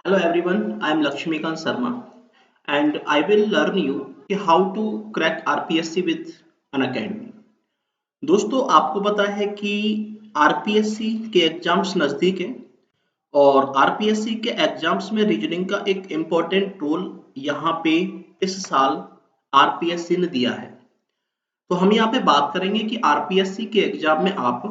Hello everyone, I am Lakshmikant Sharma and I will learn you कि how to crack RPSC with an academy। दोस्तों आपको पता है कि आरपीएससी के एग्जाम्स नज़दीक हैं और आरपीएससी के एग्जाम्स में रीजनिंग का एक इम्पोर्टेंट रोल यहाँ पे इस साल आरपीएससी ने दिया है। तो हम यहाँ पे बात करेंगे कि आरपीएससी के एग्जाम में आप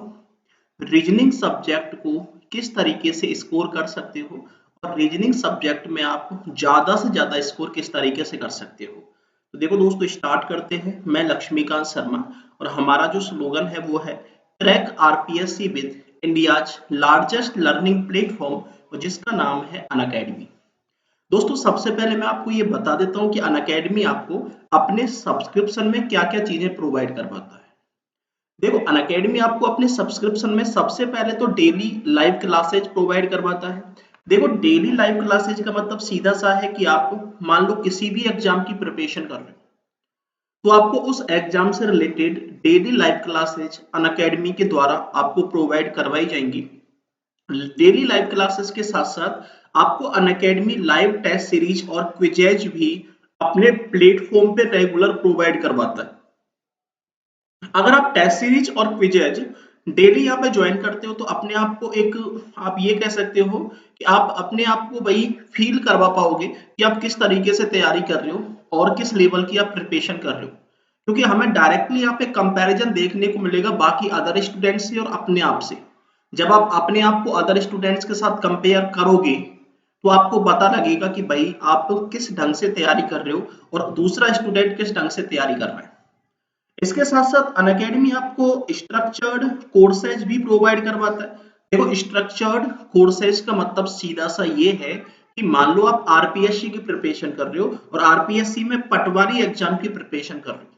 रीजनिंग सब्जेक्ट को किस तरीके से स्कोर कर सकते हो और रीजनिंग सब्जेक्ट में आप ज्यादा से ज्यादा स्कोर किस तरीके से कर सकते हो। तो देखो दोस्तों स्टार्ट करते हैं। मैं लक्ष्मीकांत शर्मा और हमारा जो स्लोगन है वो है crack RPSC with India's largest learning platform, जिसका नाम है अनअकैडमी। दोस्तों सबसे पहले मैं आपको ये बता देता हूँ कि अनअकैडमी आपको अपने सब्सक्रिप्शन में क्या क्या चीजें प्रोवाइड करवाता है। देखो अनअकैडमी आपको अपने सब्सक्रिप्शन में सबसे पहले तो डेली लाइव क्लासेज प्रोवाइड करवाता है। देखो डेली लाइव क्लासेज का मतलब सीधा सा है कि आप मान लो किसी भी एग्जाम की प्रिपरेशन कर रहे हो तो आपको उस एग्जाम से related daily live classes Unacademy के द्वारा आपको प्रोवाइड करवाई जाएंगी। डेली लाइव क्लासेस के साथ साथ आपको अनअकैडमी लाइव टेस्ट सीरीज और क्विजेज भी अपने प्लेटफॉर्म पे रेगुलर प्रोवाइड करवाता है। अगर आप टेस्ट सीरीज और क्विजेज डेली यहाँ पे ज्वाइन करते हो तो अपने आप को एक आप ये कह सकते हो कि आप अपने आप को वही फील करवा पाओगे कि आप किस तरीके से तैयारी कर रहे हो और किस लेवल की आप प्रिपरेशन कर रहे हो, क्योंकि हमें डायरेक्टली यहाँ पे कंपैरिजन देखने को मिलेगा बाकी अदर स्टूडेंट्स से और अपने आप से। जब आप अपने आप को अदर स्टूडेंट्स के साथ कंपेयर करोगे तो आपको पता लगेगा कि भाई आप किस ढंग से तैयारी कर रहे हो और दूसरा स्टूडेंट किस ढंग से तैयारी कर रहा है। इसके साथ साथ अनअकैडमी आपको स्ट्रक्चर्ड कोर्सेज भी प्रोवाइड करवाता है। देखो स्ट्रक्चर्ड कोर्सेज का मतलब सीधा सा ये है कि मान लो आप आरपीएससी की प्रिपरेशन कर रहे हो और आरपीएससी में पटवारी एग्जाम की प्रिपरेशन कर रहे हो।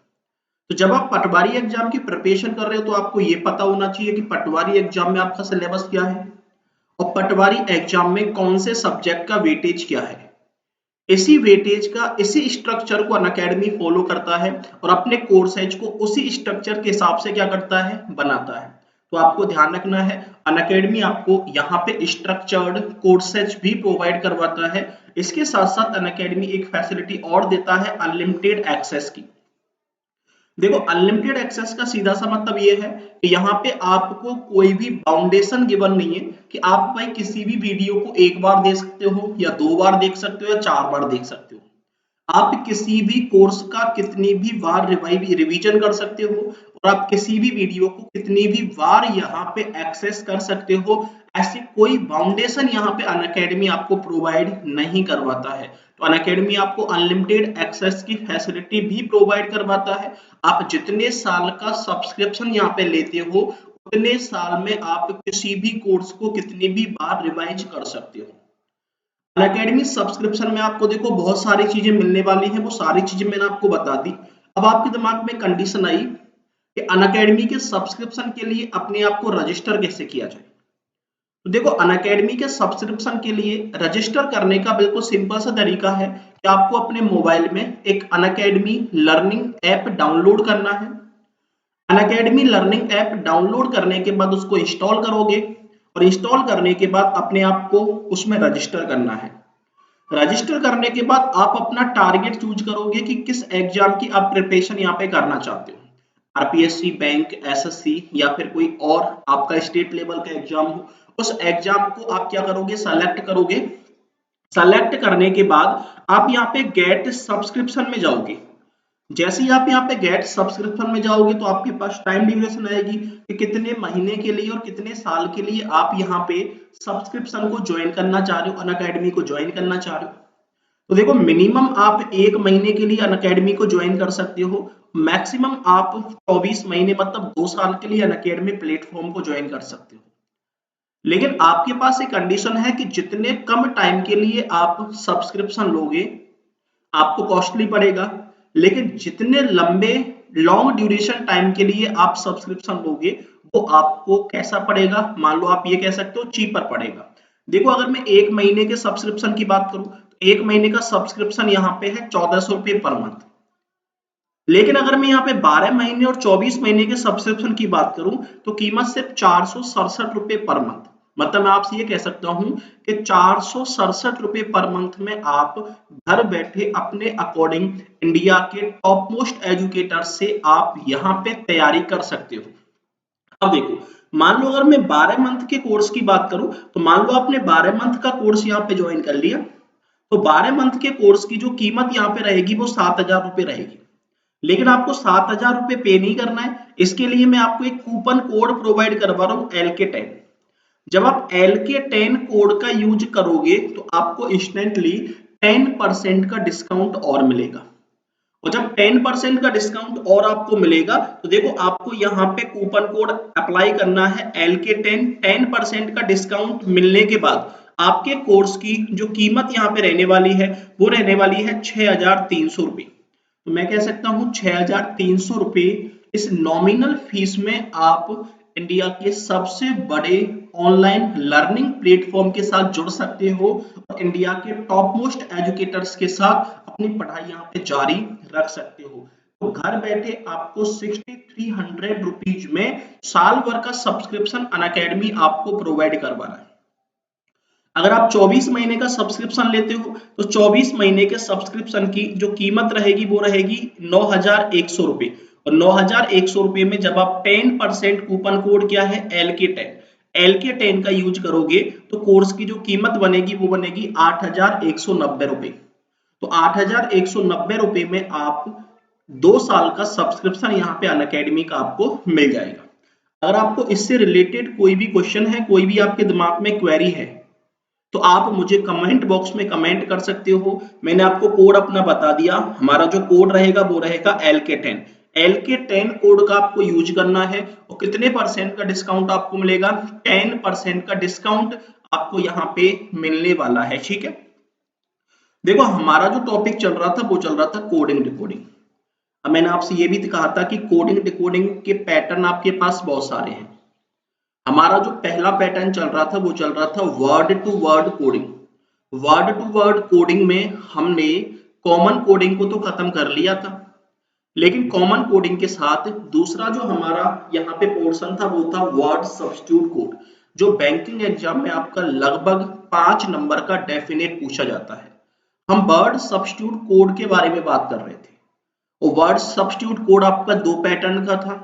तो जब आप पटवारी एग्जाम की प्रिपरेशन कर रहे हो तो आपको ये पता होना चाहिए कि पटवारी एग्जाम में आपका सिलेबस क्या है और पटवारी एग्जाम में कौन से सब्जेक्ट का वेटेज क्या है। इसी वेटेज का इसी स्ट्रक्चर को अनअकैडमी फॉलो करता है और अपने कोर्सेज को उसी स्ट्रक्चर के हिसाब से क्या करता है, बनाता है। तो आपको ध्यान रखना है अनअकैडमी आपको यहाँ पे स्ट्रक्चर्ड कोर्सेज भी प्रोवाइड करवाता है। इसके साथ साथ अनअकैडमी एक फैसिलिटी और देता है अनलिमिटेड एक्सेस की। देखो अनलिमिटेड एक्सेस का सीधा सा मतलब ये है कि यहाँ पे आपको कोई भी बाउंडेशन गिवन नहीं है कि आप भाई किसी भी वीडियो को एक बार देख सकते हो या दो बार देख सकते हो या चार बार देख सकते हो। आप किसी भी कोर्स का कितनी भी बार रिवीजन कर सकते हो और आप किसी भी वीडियो को कितनी भी बार यहाँ पे एक्सेस कर सकते हो। ऐसी कोई बाउंडेशन यहाँ पे अनअकैडमी आपको प्रोवाइड नहीं करवाता है। तो अनअकैडमी आपको अनलिमिटेड एक्सेस की फैसिलिटी भी प्रोवाइड करवाता है। आप जितने साल का सब्सक्रिप्शन यहाँ पे लेते हो उतने साल में आप किसी भी कोर्स को कितनी भी बार रिवाइज कर सकते हो। अनअकैडमी सब्सक्रिप्शन में आपको देखो बहुत सारी चीजें मिलने वाली हैं, वो सारी चीजें मैंने आपको बता दी। अब आपके दिमाग में कंडीशन आई कि अनअकैडमी के सब्सक्रिप्शन के लिए अपने आप को रजिस्टर कैसे किया जाए। तो देखो अनअकैडमी के सब्सक्रिप्शन के लिए रजिस्टर करने का बिल्कुल सिंपल सा तरीका है कि आपको अपने मोबाइल में एक अनअकैडमी लर्निंग ऐप डाउनलोड करना है। अनअकैडमी लर्निंग ऐप डाउनलोड करने के बाद उसको इंस्टॉल करोगे और इंस्टॉल करने के बाद अपने आप को उसमें रजिस्टर करना है। रजिस्टर करने के बाद आप अपना टारगेट चूज करोगे कि किस एग्जाम की आप प्रिपरेशन यहाँ पे करना चाहते हो। आरपीएससी, बैंक, एसएससी या फिर कोई और आपका स्टेट लेवल का एग्जाम हो, उस एग्जाम को आप क्या करोगे, सेलेक्ट करोगे। सेलेक्ट करने के बाद आप यहाँ पे गेट सब्सक्रिप्शन में जाओगे। जैसे ही आप यहाँ पे गेट सब्सक्रिप्शन में जाओगे तो आपके पास टाइम ड्यूरेशन आएगी कि कितने महीने के लिए और कितने साल के लिए आप यहाँ पे सब्सक्रिप्शन को ज्वाइन करना चाह रहे हो, अनअकैडमी को ज्वाइन करना चाह रहे हो। तो देखो मिनिमम आप एक महीने के लिए अनअकैडमी को ज्वाइन कर सकते हो, मैक्सिमम आप 24 महीने मतलब 2 साल के लिए अनअकैडमी प्लेटफॉर्म को ज्वाइन कर सकते हो। लेकिन आपके पास एक कंडीशन है कि जितने कम टाइम के लिए आप सब्सक्रिप्शन लोगे आपको कॉस्टली पड़ेगा, लेकिन जितने लंबे लॉन्ग ड्यूरेशन टाइम के लिए आप सब्सक्रिप्शन लोगे वो आपको कैसा पड़ेगा, मान लो आप ये कह सकते हो चीपर पड़ेगा। देखो अगर मैं एक महीने के सब्सक्रिप्शन की बात करूं तो एक महीने का सब्सक्रिप्शन यहाँ पे है 1400 रुपये पर मंथ। लेकिन अगर मैं यहाँ पे 12 महीने और 24 महीने के सब्सक्रिप्शन की बात करूं तो कीमत सिर्फ 467 रुपये पर मंथ। मतलब मैं आपसे ये कह सकता हूं कि 467 रुपए पर मंथ में आप घर बैठे अपने अकॉर्डिंग इंडिया के टॉप मोस्ट एजुकेटर से आप यहाँ पे तैयारी कर सकते हो। अब देखो, मान लो अगर मैं 12 मंथ के कोर्स की बात करूं, तो मान लो आपने 12 मंथ का कोर्स यहाँ पे ज्वाइन कर लिया, तो 12 मंथ के कोर्स की जो कीमत यहाँ पे रहेगी वो 7,000 रुपए रहेगी। लेकिन आपको 7,000 रुपए पे नहीं करना है, इसके लिए मैं आपको एक कूपन कोड प्रोवाइड करवा रहा हूँ LK10। जब आप LK10 कोड का यूज करोगे तो आपको इंस्टेंटली 10% का डिस्काउंट और मिलेगा। और जब 10% का डिस्काउंट और आपको मिलेगा तो देखो आपको यहाँ पे कूपन कोड अप्लाई करना है LK10। 10% का डिस्काउंट मिलने के बाद आपके कोर्स की जो कीमत यहाँ पे रहने वाली है वो रहने वाली है 6,300 रुपये। तो मैं कह सकता हूँ 6,300 रुपये इस नॉमिनल फीस में आप इंडिया के सबसे बड़े ऑनलाइन लर्निंग प्लेटफॉर्म के साथ जुड़ सकते हो और इंडिया के टॉप मोस्ट एजुकेटर्स के साथ अपनी पढ़ाई यहाँ पे जारी रख सकते हो। तो घर बैठे आपको 6,300 रुपीज में साल भर का सब्सक्रिप्शन अनअकैडमी आपको प्रोवाइड करवाना है। अगर आप 24 महीने का सब्सक्रिप्शन लेते हो तो 24 महीने के सब्सक्रिप्शन की जो कीमत रहेगी वो रहेगी 9,100 रुपये। और 9,100 रुपये में जब आप 10% कूपन कोड क्या है LK10 का यूज करोगे तो कोर्स की जो कीमत बनेगी वो बनेगी 8,190 रुपये। तो 8,190 रुपये में आप 2 साल का सब्सक्रिप्शन यहाँ पे अनअकैडमी का आपको मिल जाएगा। अगर आपको इससे रिलेटेड कोई भी क्वेश्चन है, कोई भी आपके दिमाग में क्वेरी है, तो आप मुझे कमेंट बॉक्स में कमेंट कर सकते हो। मैंने आपको कोड अपना बता दिया, हमारा जो कोड रहेगा वो रहेगा LK10। LK10 कोड का आपको यूज करना है और कितने परसेंट का डिस्काउंट आपको मिलेगा? 10% का डिस्काउंट आपको यहाँ पे मिलने वाला है। ठीक है, देखो हमारा जो टॉपिक चल रहा था वो चल रहा था कोडिंग डिकोडिंग। अब मैंने आपसे ये भी कहा था कि कोडिंग डिकोडिंग के पैटर्न आपके पास बहुत सारे हैं। हमारा जो पहला पैटर्न चल रहा था वो चल रहा था word to word coding. Word to word coding में हमने कॉमन कोडिंग को तो खत्म कर लिया था, लेकिन कॉमन कोडिंग के साथ दूसरा जो हमारा यहाँ पे पोर्शन था वो था वर्ड सब्स्टिट्यूट कोड, जो बैंकिंग एग्जाम में आपका लगभग 5 नंबर का डेफिनेट पूछा जाता है। हम वर्ड सब्स्टिट्यूट कोड के बारे में बात कर रहे थे और वर्ड सब्स्टिट्यूट कोड आपका 2 पैटर्न का था।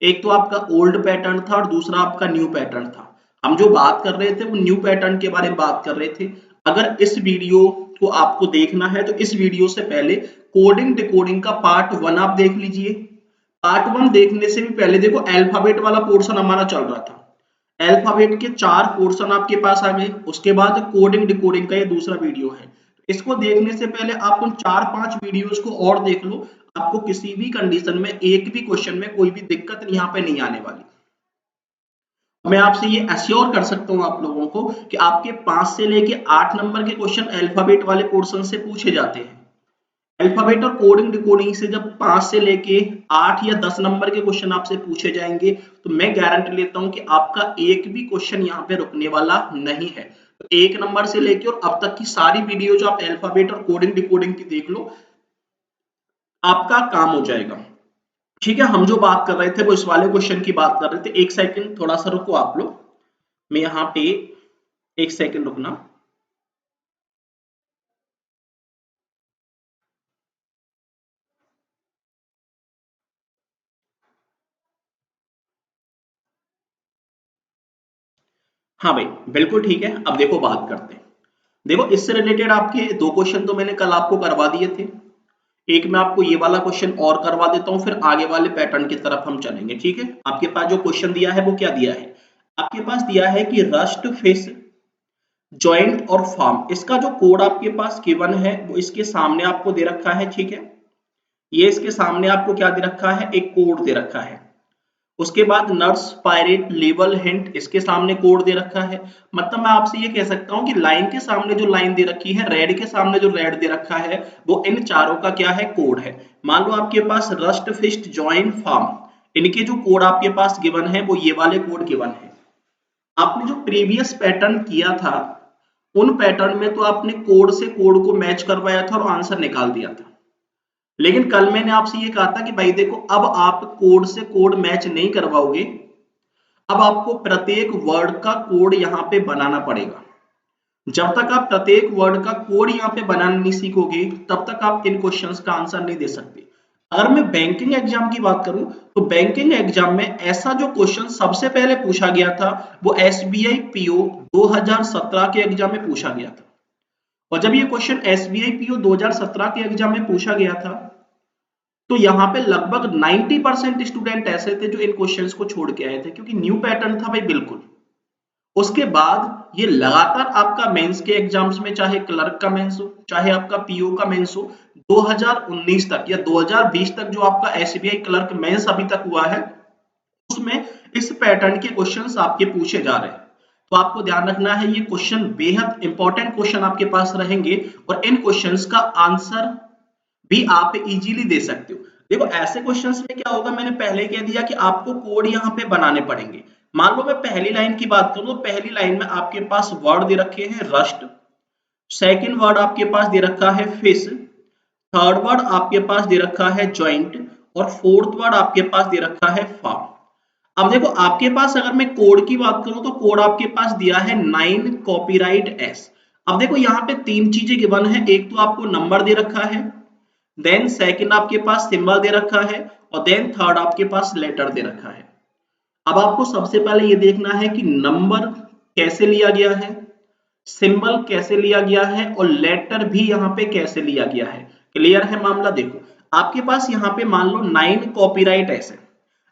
एक तो आपका ओल्ड पैटर्न था और दूसरा आपका न्यू पैटर्न था। हम जो बात कर रहे थे वो न्यू पैटर्न के बारे में बात कर रहे थे। अगर इस वीडियो को आपको देखना है तो इस वीडियो से पहले कोडिंग डिकोडिंग का पार्ट 1 आप देख लीजिए। पार्ट 1 देखने से भी पहले देखो अल्फाबेट वाला पोर्शन हमारा चल रहा था। अल्फाबेट के 4 पोर्शन आपके पास आ गए, उसके बाद कोडिंग डिकोडिंग का ये दूसरा वीडियो है। इसको देखने से पहले आप उन 4-5 वीडियोस को और देख लो, आपको किसी भी कंडीशन में एक भी क्वेश्चन में कोई भी दिक्कत यहाँ पे नहीं आने वाली। मैं आपसे ये एश्योर कर सकता हूँ आप लोगों को कि आपके 5 से लेके 8 नंबर के क्वेश्चन अल्फाबेट वाले पोर्शन से पूछे जाते हैं। अल्फाबेट और कोडिंग डिकोडिंग से जब 5 से लेके 8 या 10 नंबर के क्वेश्चन आपसे पूछे जाएंगे तो मैं गारंटी लेता हूं कि आपका एक भी क्वेश्चन यहाँ पे रुकने वाला नहीं है। तो 1 नंबर से लेके और अब तक की सारी वीडियो जो आप अल्फाबेट और कोडिंग डिकोडिंग की देख लो, आपका काम हो जाएगा। ठीक है, हम जो बात कर रहे थे वो इस वाले क्वेश्चन की बात कर रहे थे। एक सेकंड थोड़ा सा रुको आप लोग, मैं यहाँ पे एक सेकंड रुकना। हाँ भाई बिल्कुल ठीक है। अब देखो बात करते हैं। देखो इससे रिलेटेड आपके 2 क्वेश्चन तो मैंने कल आपको करवा दिए थे। एक मैं आपको ये वाला क्वेश्चन और करवा देता हूं, फिर आगे वाले पैटर्न की तरफ हम चलेंगे। ठीक है, आपके पास जो क्वेश्चन दिया है वो क्या दिया है? आपके पास दिया है कि रस्ट फिश जॉइंट और फार्म। इसका जो कोड आपके पास गिवन है वो इसके सामने आपको दे रखा है। ठीक है, ये इसके सामने आपको क्या दे रखा है? एक कोड दे रखा है। उसके बाद नर्स पायरेट लेवल हिंट, इसके सामने कोड दे रखा है। मतलब मैं आपसे ये कह सकता हूं कि लाइन के सामने जो लाइन दे रखी है, रेड के सामने जो रेड दे रखा है, वो इन चारों का क्या है? कोड है। मान लो आपके पास रस्ट फिस्ट जॉइन फार्म, इनके जो कोड आपके पास गिवन है वो ये वाले कोड गिवन है। आपने जो प्रीवियस पैटर्न किया था उन पैटर्न में तो आपने कोड से कोड को मैच करवाया था और आंसर निकाल दिया था। लेकिन कल मैंने आपसे ये कहा था कि भाई देखो अब आप कोड से कोड मैच नहीं करवाओगे, अब आपको प्रत्येक वर्ड का कोड यहाँ पे बनाना पड़ेगा। जब तक आप प्रत्येक वर्ड का कोड यहाँ पे बनाना नहीं सीखोगे तब तक आप इन क्वेश्चंस का आंसर नहीं दे सकते। अगर मैं बैंकिंग एग्जाम की बात करूं तो बैंकिंग एग्जाम में ऐसा जो क्वेश्चन सबसे पहले पूछा गया था वो एसबीआई पीओ 2017 के एग्जाम में पूछा गया था। और जब ये क्वेश्चन एसबीआई पीओ 2017 के एग्जाम में पूछा गया था तो यहाँ पे लगभग 90% स्टूडेंट ऐसे थे जो इन क्वेश्चंस को छोड़ के आए थे, क्योंकि न्यू पैटर्न था भाई बिल्कुल। उसके बाद ये लगातार आपका मेंस के एग्जाम्स में, चाहे क्लर्क का मेंस हो चाहे आपका पीओ का मेंस हो, 2019 तक या 2020 तक जो आपका एसबीआई क्लर्क मेंस अभी तक हुआ है उसमें इस पैटर्न के क्वेश्चंस आपके पूछे जा रहे हैं। तो आपको ध्यान रखना है ये क्वेश्चन बेहद इंपॉर्टेंट क्वेश्चन आपके पास रहेंगे और इन क्वेश्चंस का आंसर भी आप इजीली दे सकते हो। देखो ऐसे क्वेश्चंस में क्या होगा, मैंने पहले कह दिया कि आपको कोड यहाँ पे बनाने पड़ेंगे। मान लो मैं पहली लाइन की बात करूं तो पहली लाइन में आपके पास वर्ड दे रखे हैं रस्ट, सेकंड वर्ड आपके पास दे रखा है फिश, थर्ड वर्ड आपके पास दे रखा है जॉइंट और फोर्थ वर्ड आपके पास दे रखा है फार्म। अब देखो आपके पास अगर मैं कोड की बात करूं तो कोड आपके पास दिया है 9 कॉपीराइट एस। अब देखो यहाँ पे तीन चीजें गिवन है, एक तो आपको नंबर दे रखा है, देन सेकंड आपके पास सिंबल दे रखा है और देन थर्ड आपके पास लेटर दे रखा है। अब आपको सबसे पहले ये देखना है कि नंबर कैसे लिया गया है, सिंबल कैसे लिया गया है और लेटर भी यहाँ पे कैसे लिया गया है। क्लियर है मामला? देखो आपके पास यहाँ पे मान लो 9 कॉपीराइट एस है।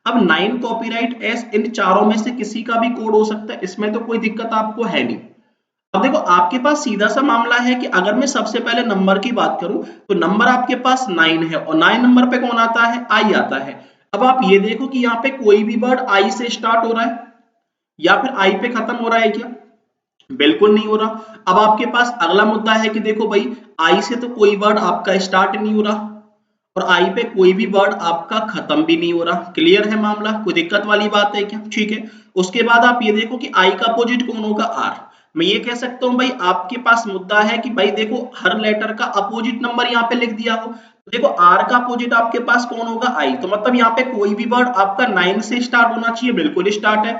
अब 9 कॉपीराइट एस इन चारों में से किसी का भी कोड हो सकता है, इसमें तो कोई दिक्कत आपको है नहीं। अब देखो आपके पास सीधा सा मामला है कि अगर मैं सबसे पहले नंबर की बात करूं तो नंबर आपके पास 9 है और 9 नंबर पे कौन आता है? आई आता है। अब आप ये देखो कि यहाँ पे कोई भी वर्ड आई से स्टार्ट हो रहा है या फिर आई पे खत्म हो रहा है क्या? बिल्कुल नहीं हो रहा। अब आपके पास अगला मुद्दा है कि देखो भाई आई से तो कोई वर्ड आपका स्टार्ट नहीं हो रहा और आई पे कोई भी वर्ड आपका खत्म भी नहीं हो रहा। क्लियर है मामला? कोई दिक्कत वाली बात है क्या? ठीक है। उसके बाद आप ये देखो कि आई का अपोजिट कौन होगा? आर। मैं ये कह सकता हूं भाई आपके पास मुद्दा है कि भाई देखो हर लेटर का अपोजिट नंबर यहाँ पे लिख दिया हो, तो देखो आर का अपोजिट आपके पास कौन होगा? आई। तो मतलब यहाँ पे कोई भी वर्ड आपका 9 से स्टार्ट होना चाहिए, बिल्कुल स्टार्ट है।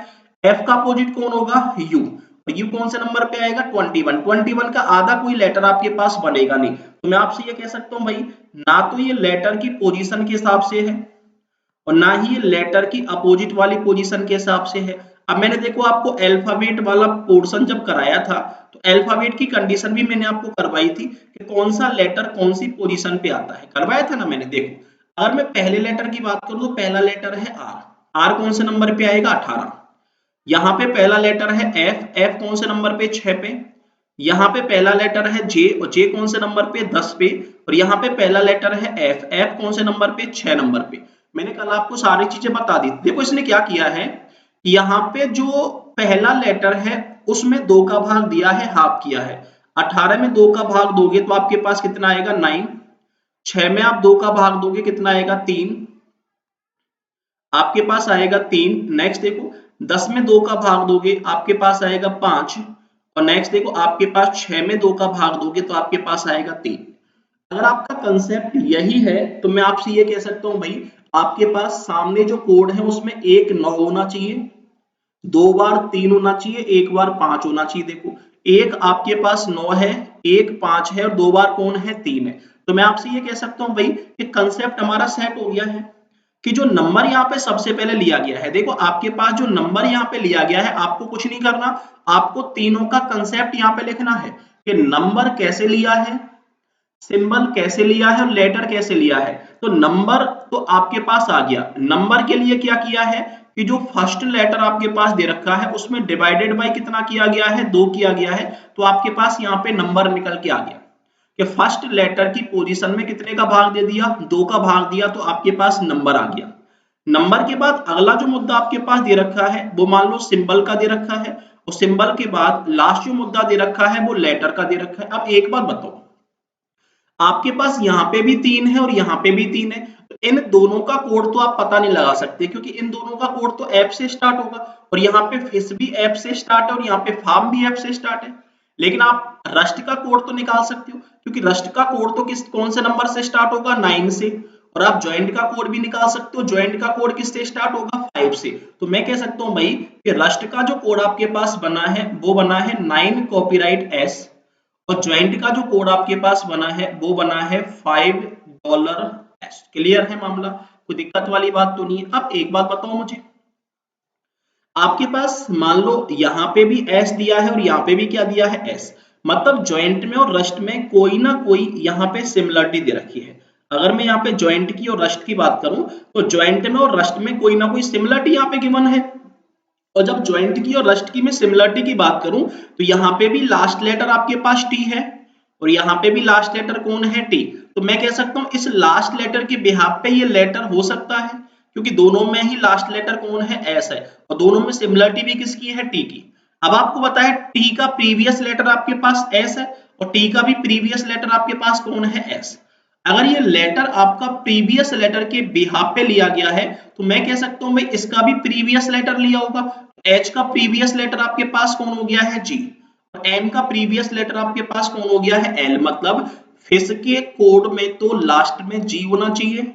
एफ का अपोजिट कौन होगा? यू। और यू कौन से नंबर पे आएगा? 21। 21 का आधा कोई लेटर आपके पास बनेगा नहीं। तो मैं आपसे ये कह सकता हूँ भाई ना तो ये लेटर की पोजीशन के हिसाब से है और ना ही ये लेटर की अपोजिट वाली पोजीशन के हिसाब से है। अब मैंने देखो आपको अल्फाबेट वाला पोर्शन जब कराया था तो अल्फाबेट की कंडीशन भी मैंने आपको करवाई थी कि कौन सा लेटर कौन सी पोजीशन पे आता है, करवाया था ना मैंने। देखो अगर मैं पहले लेटर की बात करूं तो पहला लेटर है आर। आर कौन से नंबर पे आएगा? 18। यहाँ पे पहला लेटर है एफ। एफ कौन से नंबर पे? 6 पे। यहाँ पे पहला लेटर है जे और जे कौन से नंबर पे? 10 पे। और यहाँ पे पहला लेटर है एफ। एफ कौन से नंबर पे? 6 नंबर पे। मैंने कल आपको सारी चीजें बता दी। देखो इसने क्या किया है, यहाँ पे जो पहला लेटर है उसमें 2 का भाग दिया है, हाफ किया है। 18 में 2 का भाग दोगे तो आपके पास कितना आएगा? 9। 6 में आप 2 का भाग दोगे कितना आएगा? 3। आपके पास आएगा 3। नेक्स्ट देखो 10 में 2 का भाग दोगे आपके पास आएगा 5 और नेक्स्ट देखो आपके पास 6 में 2 का भाग दोगे तो आपके पास आएगा 3। अगर आपका कंसेप्ट यही है तो मैं आपसे ये कह सकता हूं भाई आपके पास सामने जो कोड है उसमें एक 9 होना चाहिए, 2 बार 3 होना चाहिए, 1 बार 5 होना चाहिए। देखो एक आपके पास 9 है, एक 5 है और 2 बार कौन है? 3 है। तो मैं आपसे ये कह सकता हूं भाई कि कंसेप्ट हमारा सेट हो गया है कि जो नंबर यहाँ पे सबसे पहले लिया गया है, देखो आपके पास जो नंबर यहाँ पे लिया गया है आपको कुछ नहीं करना, आपको तीनों का कंसेप्ट यहाँ पे लिखना है कि नंबर कैसे लिया है, सिंबल कैसे लिया है और लेटर कैसे लिया है। तो नंबर तो आपके पास आ गया। नंबर के लिए क्या किया है कि जो फर्स्ट लेटर आपके पास दे रखा है उसमें डिवाइडेड बाय कितना किया गया है? 2 किया गया है। तो आपके पास यहाँ पे नंबर निकल के आ गया कि फर्स्ट लेटर की पोजीशन में कितने का भाग दे दिया? 2 का भाग दिया, तो आपके पास नंबर आ गया। नंबर के बाद अगला जो मुद्दा आपके पास दे रखा है वो मान लो सिंबल का दे रखा है और सिंबल के बाद लास्ट जो मुद्दा दे रखा है वो लेटर का दे रखा है। अब एक बात बताओ, आपके पास यहाँ पे भी 3 है और यहाँ पे भी 3 है, तो इन दोनों का कोड तो आप पता नहीं लगा सकते क्योंकि इन दोनों का कोड तो एफ से स्टार्ट होगा और यहाँ पे फिश भी एफ से स्टार्ट है और यहाँ पे फार्म भी एफ से स्टार्ट है। लेकिन आप रस्ट का कोड तो निकाल सकते हो क्योंकि रस्ट का कोड तो कौन से नंबर से स्टार्ट होगा? 9 से। और आप ज्वाइंट का कोड भी निकाल सकते हो, ज्वाइंट का कोड किससे स्टार्ट होगा? 5 से। तो मैं कह सकता हूं भाई कि रस्ट का जो कोड आपके पास बना है वो बना है 9 कॉपीराइट एस, और ज्वाइंट का जो कोड आपके पास बना है वो बना है $5 एस। क्लियर है मामला, कोई दिक्कत वाली बात तो नहीं है। अब एक बात बताओ मुझे, आपके पास मान लो यहाँ पे भी एस दिया है और यहाँ पे भी क्या दिया है, एस, मतलब ज्वाइंट में और रस्ट में कोई ना कोई यहाँ पे सिमिलरिटी दे रखी है। अगर मैं यहाँ पे ज्वाइंट की और रस्ट की बात करूं तो ज्वाइंट में और रस्ट में कोई ना कोई सिमिलरिटी यहाँ पे गिवन है, और जब ज्वाइंट की और रस्ट की मैं सिमिलरिटी की बात करूं तो यहाँ पे भी लास्ट लेटर आपके पास टी है और यहाँ पे भी लास्ट लेटर कौन है, टी। तो मैं कह सकता हूं इस लास्ट लेटर के बिहाफ पे ये लेटर हो सकता है, क्योंकि दोनों में ही लास्ट लेटर कौन है, एस है, और दोनों में सिमिलरिटी भी किसकी है, टी की। अब आपको पता है टी का प्रीवियस लेटर आपके पास एस है और टी का भी प्रीवियस लेटर आपके पास कौन है, एस। अगर ये लेटर आपका प्रीवियस लेटर के बिहाफ पे लिया गया है तो मैं कह सकता हूं भाई इसका भी प्रीवियस लेटर लिया होगा। एच का प्रीवियस लेटर आपके पास कौन हो गया है, जी, और एम का प्रीवियस लेटर आपके पास कौन हो गया है, एल। मतलब फिश के कोड में तो लास्ट में जी होना चाहिए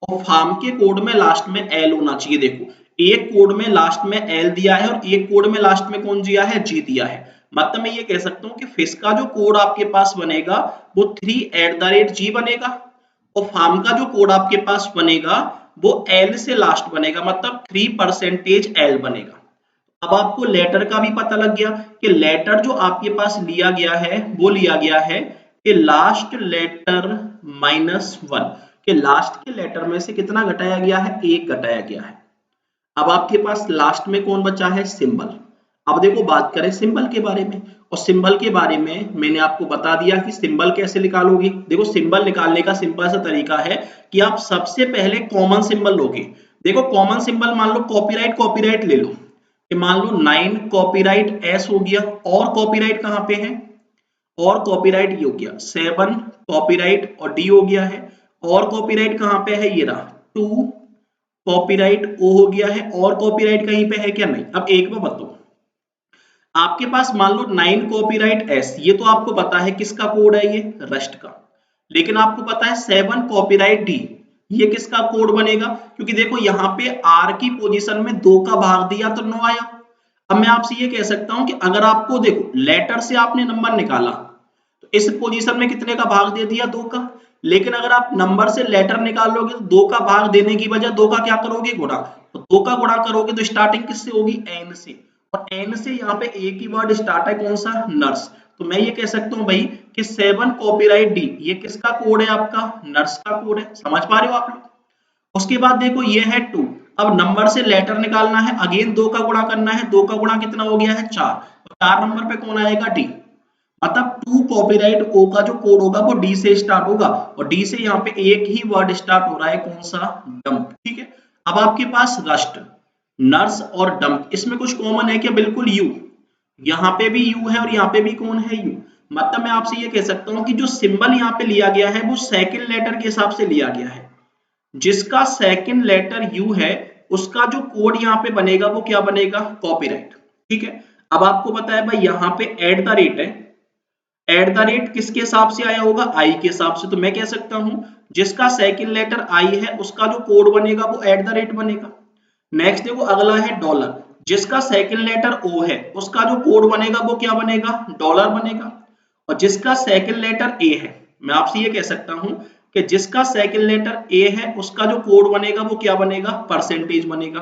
और फार्म के कोड में लास्ट में एल होना चाहिए। देखो एक कोड में लास्ट में एल दिया है और एक कोड में लास्ट में कौन दिया है, जी दिया है। मतलब मैं ये कह सकता हूं कि फिश का जो कोड आपके पास बनेगा वो 3@G बनेगा और फार्म का जो कोड आपके पास बनेगा वो एल से लास्ट बनेगा, मतलब 3% एल बनेगा। अब आपको लेटर का भी पता लग गया कि लेटर जो आपके पास लिया गया है वो लिया गया है कि लास्ट लेटर -1, कि लास्ट के लेटर में से कितना घटाया गया है, 1 घटाया गया है। अब आपके पास लास्ट में कौन बचा है, सिंबल। अब देखो बात करें सिंबल के बारे में, और सिंबल के बारे में मैंने आपको बता दिया कि सिंबल कैसे निकालोगे। देखो सिंबल निकालने का सिंपल सा तरीका है कि आप सबसे पहले कॉमन सिंबल लोगे। देखो कॉमन सिंबल मान लो कॉपीराइट, कॉपीराइट ले लो कि मान लो 9 कॉपीराइट एस हो गया, और कॉपीराइट कहाँ पे है, और कॉपीराइट ये हो गया 7 कॉपीराइट और डी हो गया है, और कॉपीराइट कहाँ पे है, ये रहा 2 कॉपीराइट ओ हो गया है, और कॉपीराइट कहीं पे है क्या, नहीं। अब एक बार बताओ, आपके पास मान लो 9 कॉपीराइट एस, ये तो आपको पता है किसका कोड है, ये रस्ट का। लेकिन आपको पता है 7 कॉपीराइट डी, ये किसका कोड बनेगा, क्योंकि देखो यहाँ पे आर की पोजीशन में 2 का भाग दिया तो 9 आया। अब मैं आपसे ये कह सकता हूं कि अगर आपको देखो लेटर से आपने नंबर निकाला तो इस पोजीशन में कितने का भाग दे दिया, 2 का। लेकिन अगर आप नंबर से लेटर निकालोगे तो 2 का भाग देने की बजाय 2 का क्या करोगे, गुणा। तो 2 का गुणा करोगे तो स्टार्टिंग किससे होगी, एन से, और एन से यहाँ पे एक ही वर्ड स्टार्ट है, कौन सा, नर्स। तो मैं ये कह सकता हूँ भाई कि 7 कॉपीराइट डी ये किसका कोड है, आपका नर्स का कोड है। समझ पा रहे हो आप लोग। उसके बाद देखो ये है 2, अब नंबर से लेटर निकालना है, अगेन 2 का गुणा करना है, 2 का गुणा कितना हो गया है, 4, तो 4 नंबर पे कौन आएगा, डी। मतलब 2 कॉपीराइट ओ का जो कोड होगा वो डी से स्टार्ट होगा, और डी से यहाँ पे एक ही वर्ड स्टार्ट हो रहा है, कौन सा, डंप। ठीक है। अब आपके पास रस्ट, नर्स और डंप, इसमें कुछ कॉमन है क्या, बिल्कुल यू, यहाँ पे भी यू है और यहाँ पे भी कौन है, यू। मतलब मैं आपसे ये कह सकता हूँ कि जो सिंबल यहाँ पे लिया गया है वो सेकंड लेटर के हिसाब से लिया गया है। जिसका सेकंड लेटर यू है उसका जो कोड यहाँ पे बनेगा वो क्या बनेगा, कॉपीराइट। ठीक है। अब आपको पता है भाई यहाँ पे एट द रेट है, एट द रेट किसके हिसाब से आया होगा, आई के हिसाब से। तो मैं कह सकता हूं जिसका सेकंड लेटर आई है उसका जो कोड बनेगा वो एट द रेट बनेगा। नेक्स्ट देखो अगला है डॉलर, जिसका सेकंड लेटर ओ है उसका जो कोड बनेगा वो क्या बनेगा, डॉलर बनेगा। और जिसका सेकंड लेटर ए है, मैं आपसे ये कह सकता हूं कि जिसका सेकंड लेटर ए है उसका जो कोड बनेगा वो क्या बनेगा, परसेंटेज बनेगा।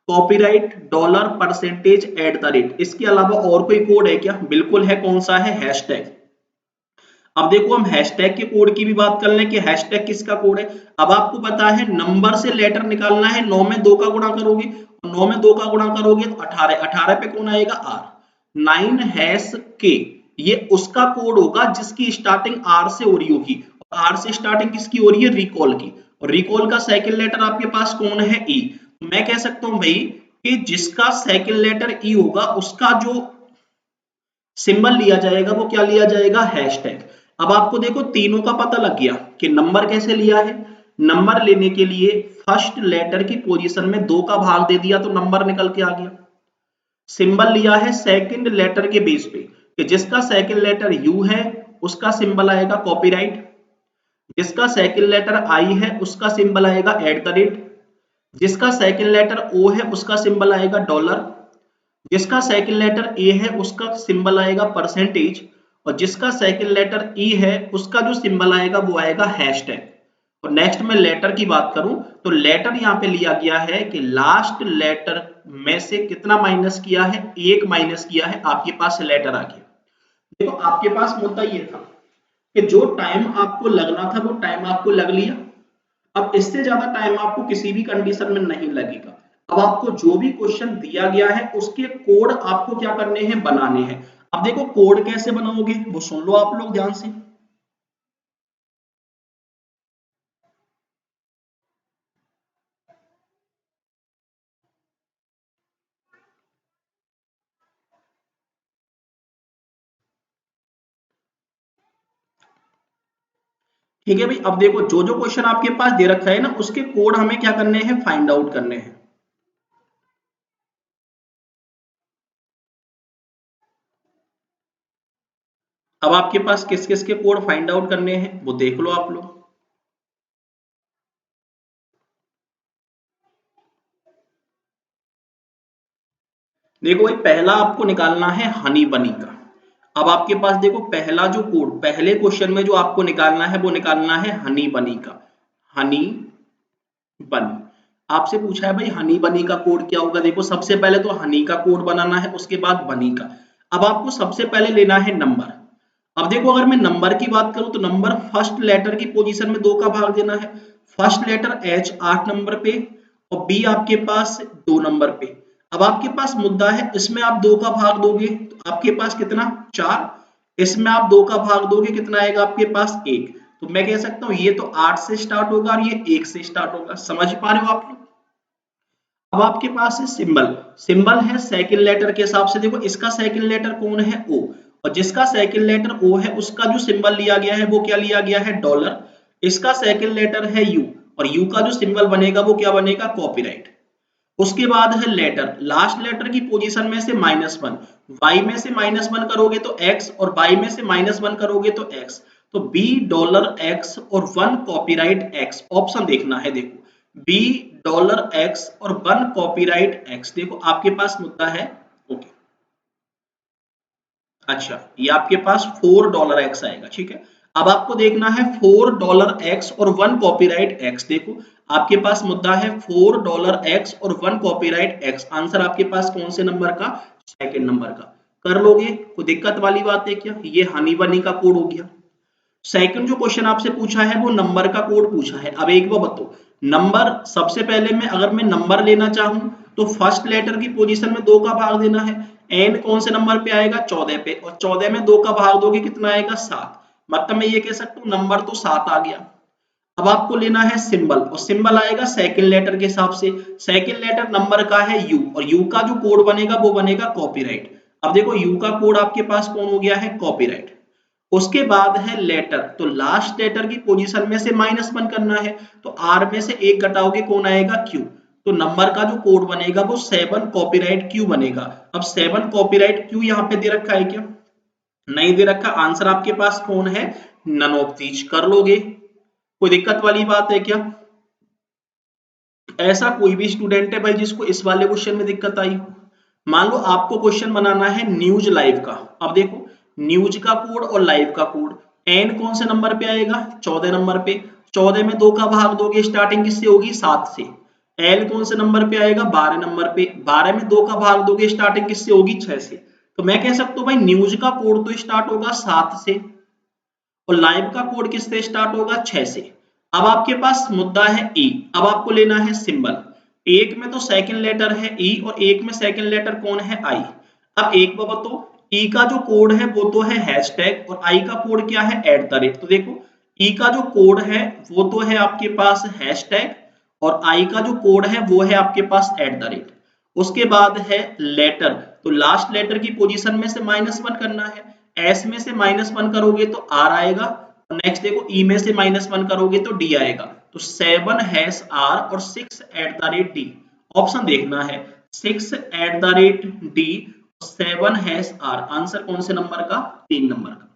Copyright, dollar, percentage, at the rate, इसके अलावा और कोई कोड है क्या, बिल्कुल है, कौन सा है, हैशटैग। अब देखो हम हैशटैग के कोड की भी बात कर लें कि हैशटैग किसका कोड है। अब आपको पता है नंबर से लेटर निकालना है, 9 में 2 का गुणा करोगे, 9 में 2 का गुणा करोगे तो 18, 18 पे कौन आएगा, आर। 9 हैश के, ये उसका कोड होगा जिसकी स्टार्टिंग आर से हो रही होगी, आर से स्टार्टिंग किसकी हो रही है, रिकॉल की, और रिकॉल का सेकंड लेटर आपके पास कौन है, ई। मैं कह सकता हूं भाई कि जिसका सेकंड लेटर ई होगा उसका जो सिंबल लिया जाएगा वो क्या लिया जाएगा, हैशटैग। अब आपको देखो तीनों का पता लग गया कि नंबर कैसे लिया है। नंबर लेने के लिए फर्स्ट लेटर की पोजीशन में 2 का भाग दे दिया तो नंबर निकल के आ गया। सिंबल लिया है सेकंड लेटर के बेस पे कि जिसका सेकंड लेटर यू है उसका सिंबल आएगा कॉपीराइट, जिसका सेकंड लेटर आई है उसका सिंबल आएगा एट द रेट, जिसका सेकंड लेटर ओ है उसका सिंबल आएगा डॉलर, जिसका सेकंड लेटर ए है उसका सिंबल आएगा परसेंटेज, और जिसका सेकंड लेटर ई है उसका जो सिंबल आएगा वो आएगा हैशटैग। और नेक्स्ट में लेटर की बात करूं तो लेटर यहां पे लिया गया है कि लास्ट लेटर में से कितना माइनस किया है, एक माइनस किया है, आपके पास लेटर आ गया। देखो आपके पास मुद्दा ये था कि जो टाइम आपको लगना था वो टाइम आपको लग लिया, अब इससे ज्यादा टाइम आपको किसी भी कंडीशन में नहीं लगेगा। अब आपको जो भी क्वेश्चन दिया गया है उसके कोड आपको क्या करने हैं, बनाने हैं। अब देखो कोड कैसे बनाओगे वो सुन लो आप लोग ध्यान से। ठीक है भाई, अब देखो जो जो क्वेश्चन आपके पास दे रखा है ना उसके कोड हमें क्या करने हैं, फाइंड आउट करने हैं। अब आपके पास किस किस के कोड फाइंड आउट करने हैं वो देख लो आप लोग। देखो भाई पहला आपको निकालना है हनी बनी का। अब आपके पास देखो पहला जो कोड पहले क्वेश्चन में जो आपको निकालना है वो निकालना है हनी बनी का। हनी बनी आपसे पूछा है भाई हनी बनी का कोड क्या होगा। देखो सबसे पहले तो हनी का कोड बनाना है, उसके बाद बनी का। अब आपको सबसे पहले लेना है नंबर। अब देखो अगर मैं नंबर की बात करूं तो नंबर फर्स्ट लेटर की पोजीशन में 2 का भाग देना है। फर्स्ट लेटर एच 8 नंबर पे और बी आपके पास 2 नंबर पे। अब आपके पास मुद्दा है इसमें आप 2 का भाग दोगे तो आपके पास कितना 4, इसमें आप 2 का भाग दोगे कितना आएगा आपके पास 1। तो मैं कह सकता हूं ये तो 8 से स्टार्ट होगा और ये 1 से स्टार्ट होगा। समझ पा रहे हो आप लोग। अब आपके पास है सिंबल। सिंबल है सेकंड लेटर के हिसाब से। देखो इसका सेकंड लेटर कौन है ओ, और जिसका सेकंड लेटर ओ है उसका जो सिंबल लिया गया है वो क्या लिया गया है डॉलर। इसका सेकंड लेटर है यू और यू का जो सिंबल बनेगा वो क्या बनेगा कॉपीराइट। उसके बाद है लेटर, लास्ट लेटर की पोजीशन में से -1, वाई में से -1 करोगे तो एक्स और वाई में से -1 करोगे तो एक्स। तो बी डॉलर एक्स और 1 कॉपीराइट एक्स, ऑप्शन देखना है। देखो बी डॉलर एक्स और 1 कॉपीराइट एक्स, देखो आपके पास मुद्दा है। ओके अच्छा ये आपके पास $4 आएगा, ठीक है। अब आपको देखना है $4 और 1 कॉपीराइट एक्स। देखो आपके पास मुद्दा है $4 और 1 कॉपीराइट एक्स। आंसर आपके पास कौन से नंबर का, सेकंड नंबर का। कर लोगे, कोई दिक्कत वाली बात है क्या। ये हनी बनी का कोड हो गया। सेकंड जो क्वेश्चन आपसे पूछा है वो नंबर का कोड पूछा है। अब एक बार बताओ नंबर, सबसे पहले मैं अगर मैं नंबर लेना चाहूं तो फर्स्ट लेटर की पोजीशन में 2 का भाग देना है। एन कौन से नंबर पे आएगा 14 पे, और 14 में 2 का भाग दोगे कितना आएगा 7। मतलब मैं ये कह सकता हूँ नंबर तो 7 आ गया। अब आपको लेना है सिंबल, और सिंबल आएगा सेकंड लेटर के हिसाब से। सेकंड लेटर नंबर का है यू और यू का जो कोड बनेगा वो बनेगा कॉपीराइट। अब देखो यू का कोड आपके पास कौन हो गया है कॉपीराइट। उसके बाद है लेटर, तो लास्ट लेटर की पोजीशन में से -1 करना है। तो आर में से 1 घटाओगे कौन आएगा क्यू। तो नंबर का जो कोड बनेगा वो 7 कॉपीराइट क्यू बनेगा। अब 7 कॉपीराइट क्यू यहाँ पे दे रखा है क्या, नहीं दे रखा। आंसर आपके पास कौन है, नन ऑफ दीज। कर लोगे, कोई दिक्कत वाली बात है क्या। ऐसा कोई भी स्टूडेंट है भाई जिसको इस वाले क्वेश्चन में दिक्कत आई हो। मान लो आपको क्वेश्चन बनाना है न्यूज लाइव का। अब देखो न्यूज का कोड और लाइव का कोड, एन कौन से नंबर पे आएगा 14 नंबर पे। 14 में 2 का भाग दोगे स्टार्टिंग किससे होगी 7 से। एल कौन से नंबर पे आएगा 12 नंबर पे। 12 में 2 का भाग दोगे स्टार्टिंग किससे होगी 6 से। तो मैं कह सकता हूँ भाई न्यूज का कोड तो स्टार्ट होगा 7 से और लाइव का कोड किससे स्टार्ट होगा 6 से। अब आपके पास मुद्दा है ई। अब आपको लेना है सिंबल। एक में तो सेकंड लेटर है ई और एक में सेकंड लेटर कौन है आई। अब एक बार बताओ ई का जो कोड है वो तो है हैशटैग और आई का कोड क्या है @। तो देखो ई का जो कोड है वो तो है आपके पास हैशटैग और आई का जो कोड है वो है आपके पास @। उसके बाद है लेटर, तो लास्ट लेटर की पोजीशन में से -1 करना है। एस में से -1 करोगे तो आर आएगा और नेक्स्ट देखो ई में से -1 करोगे तो डी आएगा। तो 7 हैश आर और 6 @d, ऑप्शन देखना है 6 @d 7 हैश आर। आंसर कौन से नंबर का, 3 नंबर का।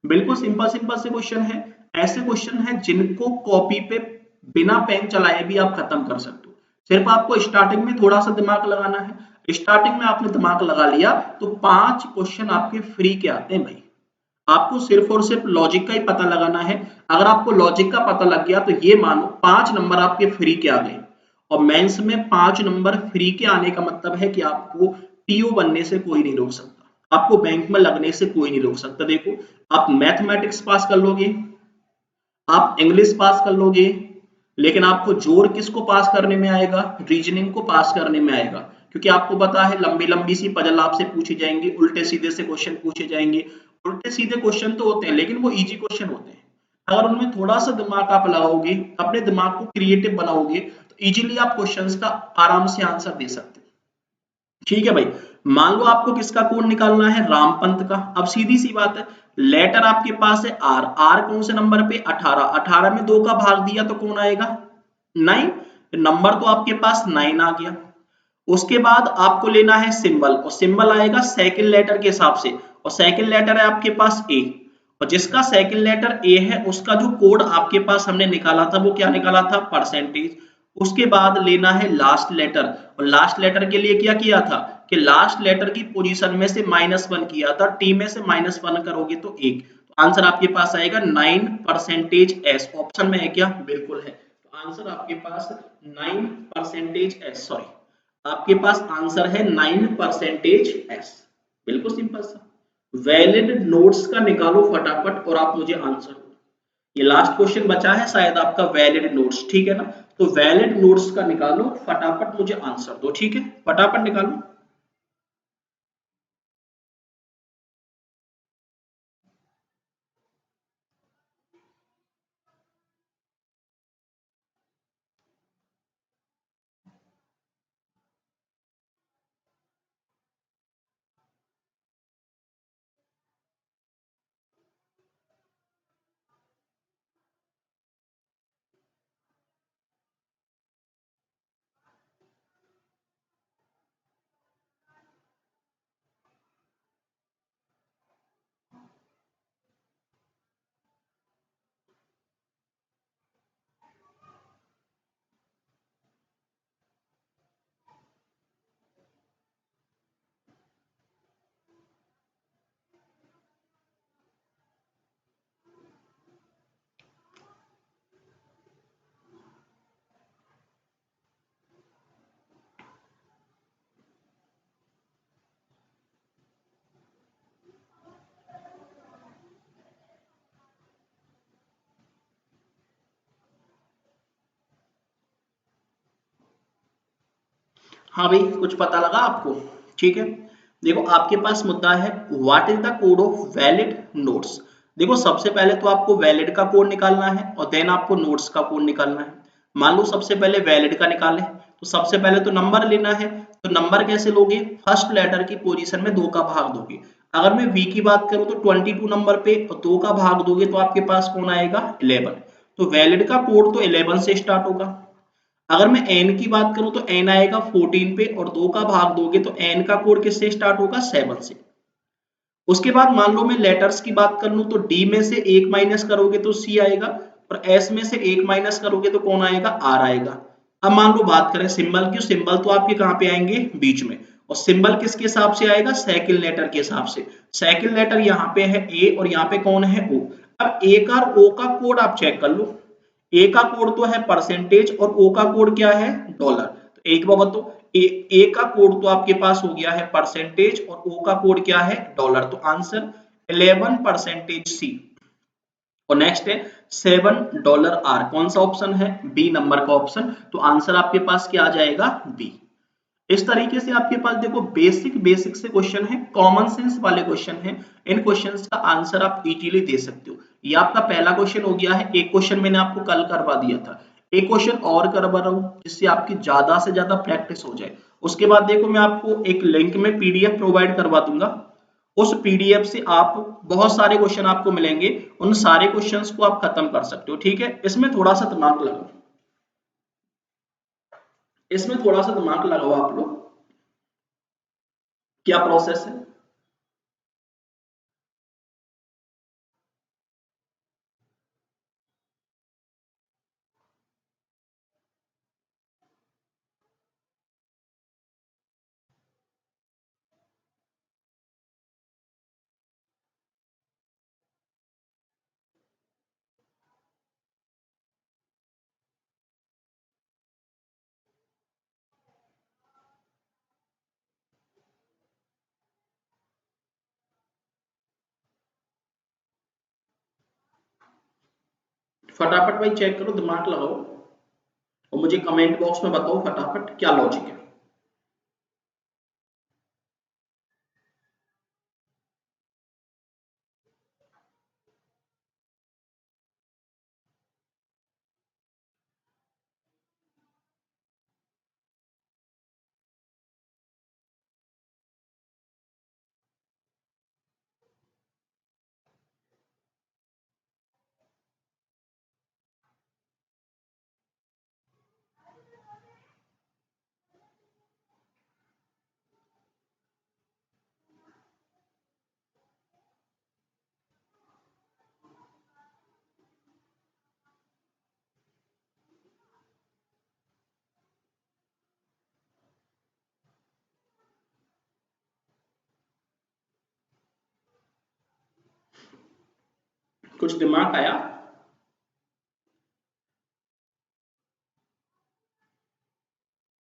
बिल्कुल सिंपल सिंपल से क्वेश्चन है। ऐसे क्वेश्चन है जिनको कॉपी पे बिना पेन चलाए भी आप खत्म कर सकते हो। सिर्फ आपको स्टार्टिंग में थोड़ा सा दिमाग लगाना है। स्टार्टिंग में आपने दिमाग लगा लिया तो 5 क्वेश्चन आपके फ्री के आते हैं भाई। आपको सिर्फ और सिर्फ लॉजिक का ही पता लगाना है। अगर आपको लॉजिक का पता लग गया तो ये मानो 5 नंबर आपके फ्री के आ गए। और मेंस में 5 नंबर फ्री के आने का मतलब है कि आपको पीओ बनने से कोई नहीं रोक सकता, आपको बैंक में लगने से कोई नहीं रोक सकता। देखो, आप मैथमेटिक्स पास कर लोगे, आप इंग्लिश पास कर लोगे, लेकिन आपको जोर किसको पास करने में आएगा? रीजनिंग को पास करने में आएगा। क्योंकि आपको पता है लंबी लंबी सी पजल आपसे पूछी जाएंगी, उल्टे सीधे से क्वेश्चन पूछे जाएंगे। उल्टे सीधे क्वेश्चन तो होते हैं लेकिन वो इजी क्वेश्चन होते हैं। अगर उनमें थोड़ा सा दिमाग आप लगाओगे, अपने दिमाग को क्रिएटिव बनाओगे, तो इजीली आप क्वेश्चंस का आराम से आंसर दे सकते हो। ठीक है भाई। मान लो आपको किसका कोड निकालना है? रामपंत का। अब सीधी सी बात है, लेटर आपके पास है आर। आर कौन से नंबर पे? 18। 18 में 2 का भाग दिया तो कौन आएगा? 9। नंबर तो आपके पास 9 आ गया। उसके बाद आपको लेना है सिंबल, और सिंबल आएगा सेकंड लेटर के हिसाब से, और सेकंड लेटर है आपके पास ए। और जिसका सेकंड लेटर ए है उसका जो कोड आपके पास हमने निकाला था वो क्या निकाला था? परसेंटेज। उसके बाद लेना है लास्ट लेटर, और लास्ट लेटर के लिए क्या किया था कि लास्ट लेटर की पोजीशन में से -1 किया था। टी में से -1 करोगे तो 1। तो आंसर आपके पास आएगा 9%। ऑप्शन में है क्या? बिल्कुल है। तो आंसर आपके पास 9%। सॉरी, आपके पास आंसर है 9%। बिल्कुल सिंपल सा। वैलिड नोट्स का निकालो फटाफट और आप मुझे आंसर दो। ये लास्ट क्वेश्चन बचा है शायद आपका, वैलिड नोट्स, ठीक है ना? तो वैलिड नोट्स का निकालो फटाफट, मुझे आंसर दो, ठीक है? फटाफट निकालो। हाँ भाई, कुछ पता लगा आपको? ठीक है। देखो, आपके पास मुद्दा है what is the code of valid notes. देखो, सबसे पहले तो आपको वैलिड का कोड निकालना है और देन आपको नोट्स का कोड निकालना है। मान लो सबसे पहले वैलिड का निकाले, तो सबसे पहले तो नंबर लेना है। तो नंबर कैसे लोगे? फर्स्ट लेटर की पोजीशन में 2 का भाग दोगे। अगर मैं वी की बात करूं तो 22 नंबर पे 2 का भाग दोगे तो आपके पास कौन आएगा? 11। तो वैलिड का कोड तो 11 से स्टार्ट होगा। अगर मैं एन की बात करूं तो एन आएगा 14 पे, और 2 का भाग दोगे तो एन का कोड किससे स्टार्ट होगा? 7 से। उसके बाद मान लो मैं लेटर्स की बात कर लूं तो डी में से 1 माइनस करोगे तो सी आएगा, और एस में से 1 माइनस करोगे तो कौन आएगा? आर आएगा। अब मान लो बात करें सिंबल की, सिंबल तो आपके कहाँ पे आएंगे? बीच में। और सिंबल किसके हिसाब से आएगा? सेकंड लेटर के हिसाब से। सेकंड लेटर यहाँ पे है ए और यहाँ पे कौन है? ओ। अब ए का और ओ का कोड आप चेक कर लो। ए का कोड तो है परसेंटेज और ओ का कोड क्या है? डॉलर। तो एक बार बताओ, ए का कोड तो आपके पास हो गया है परसेंटेज और ओ का कोड क्या है? डॉलर। तो आंसर 11% सी। और नेक्स्ट है $7 कौन सा ऑप्शन है? बी नंबर का ऑप्शन। तो आंसर आपके पास क्या आ जाएगा? बी। इस तरीके से आपके पास देखो बेसिक बेसिक से क्वेश्चन है, कॉमन सेंस वाले क्वेश्चन है। इन क्वेश्चंस का आंसर आप इजीली दे सकते हो। ये आपका पहला क्वेश्चन हो गया है। एक क्वेश्चन मैंने आपको कल करवा दिया था, एक क्वेश्चन और करवा रहा हूँ जिससे आपकी ज्यादा से ज्यादा प्रैक्टिस हो जाए। उसके बाद देखो मैं आपको एक लिंक में पीडीएफ प्रोवाइड करवा दूंगा। उस पीडीएफ से आप बहुत सारे क्वेश्चन आपको मिलेंगे, उन सारे क्वेश्चंस को आप खत्म कर सकते हो। ठीक है, इसमें थोड़ा सा दिमाग लगाओ, इसमें थोड़ा सा दिमाग लगाओ आप लोग। क्या प्रोसेस है? फटाफट भाई चेक करो, दिमाग लगाओ और मुझे कमेंट बॉक्स में बताओ फटाफट क्या लॉजिक है। कुछ दिमाग आया?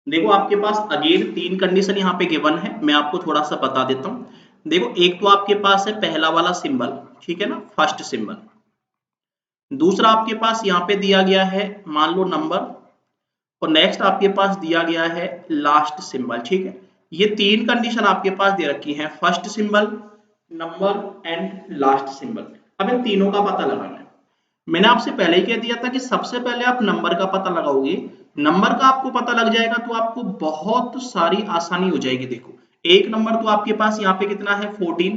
देखो आपके पास अगेन तीन कंडीशन यहाँ पे गिवन है, मैं आपको थोड़ा सा बता देता हूँ। देखो एक तो आपके पास है पहला वाला सिंबल, ठीक है ना, फर्स्ट सिंबल। दूसरा आपके पास यहाँ पे दिया गया है मान लो नंबर, और नेक्स्ट आपके पास दिया गया है लास्ट सिंबल, ठीक है। ये तीन कंडीशन आपके पास दे रखी है, first symbol, number and last symbol. अब इन तीनों का पता लगाना है। मैंने आपसे पहले ही कह दिया था कि सबसे पहले आप नंबर का पता लगाओगे, नंबर का आपको पता लग जाएगा तो आपको बहुत सारी आसानी हो जाएगी। देखो एक नंबर तो आपके पास यहाँ पे कितना है 14,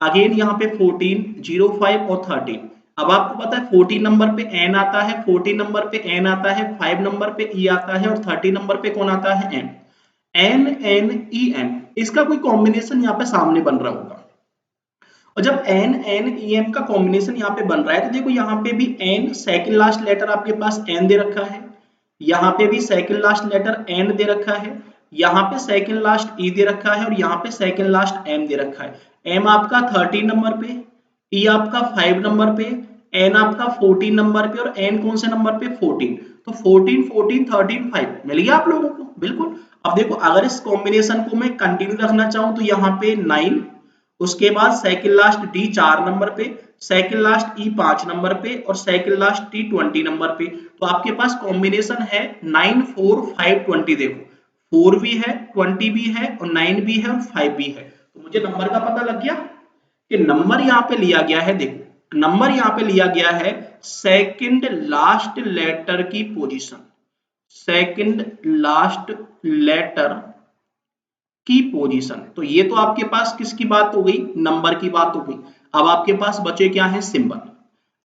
अगेन यहाँ पे 14, 05 और 13। अब आपको पता है 14 नंबर पे n आता है, 14 नंबर पे n आता है, 5 नंबर पे e आता है और 30 नंबर पे कौन आता है n। n n e n इसका कोई कॉम्बिनेशन यहाँ पे सामने बन रहा होगा, और जब एन एन ई एम का कॉम्बिनेशन यहाँ पे बन रहा है तो देखो यहाँ पे भी एन सेकंड लास्ट लेटर आपके पास एन दे रखा है, यहाँ पे भी सेकंड लास्ट लेटर एन दे रखा है, यहाँ पे सेकंड लास्ट ई दे रखा है और यहाँ पे सेकंड लास्ट एम दे रखा है। एम आपका 13 नंबर पे, ई आपका 5 नंबर पे, एन आपका 14 नंबर पे और एन कौन से नंबर पे 14। तो 14 14 13 5 मिल गया आप लोगों को, बिल्कुल। अब देखो अगर इस कॉम्बिनेशन को मैं कंटिन्यू रखना चाहूँ तो यहाँ पे 9, उसके बाद सेकंड लास्ट डी 4 नंबर पे, सेकंड लास्ट ई 5 नंबर पे और सेकंड लास्ट टी 20 नंबर पे। तो आपके पास कॉम्बिनेशन है 9 4 5 20। देखो 4 भी है, 20 भी है और 9 भी है और 5 भी है। तो मुझे नंबर का पता लग गया कि नंबर यहाँ पे लिया गया है। देखो नंबर यहाँ पे लिया गया है सेकंड लास्ट लेटर की पोजीशन, सेकंड लास्ट लेटर की पोजीशन। तो ये तो आपके पास किसकी बात हो गई, नंबर की बात हो गई। अब आपके पास बचे क्या है, सिंबल।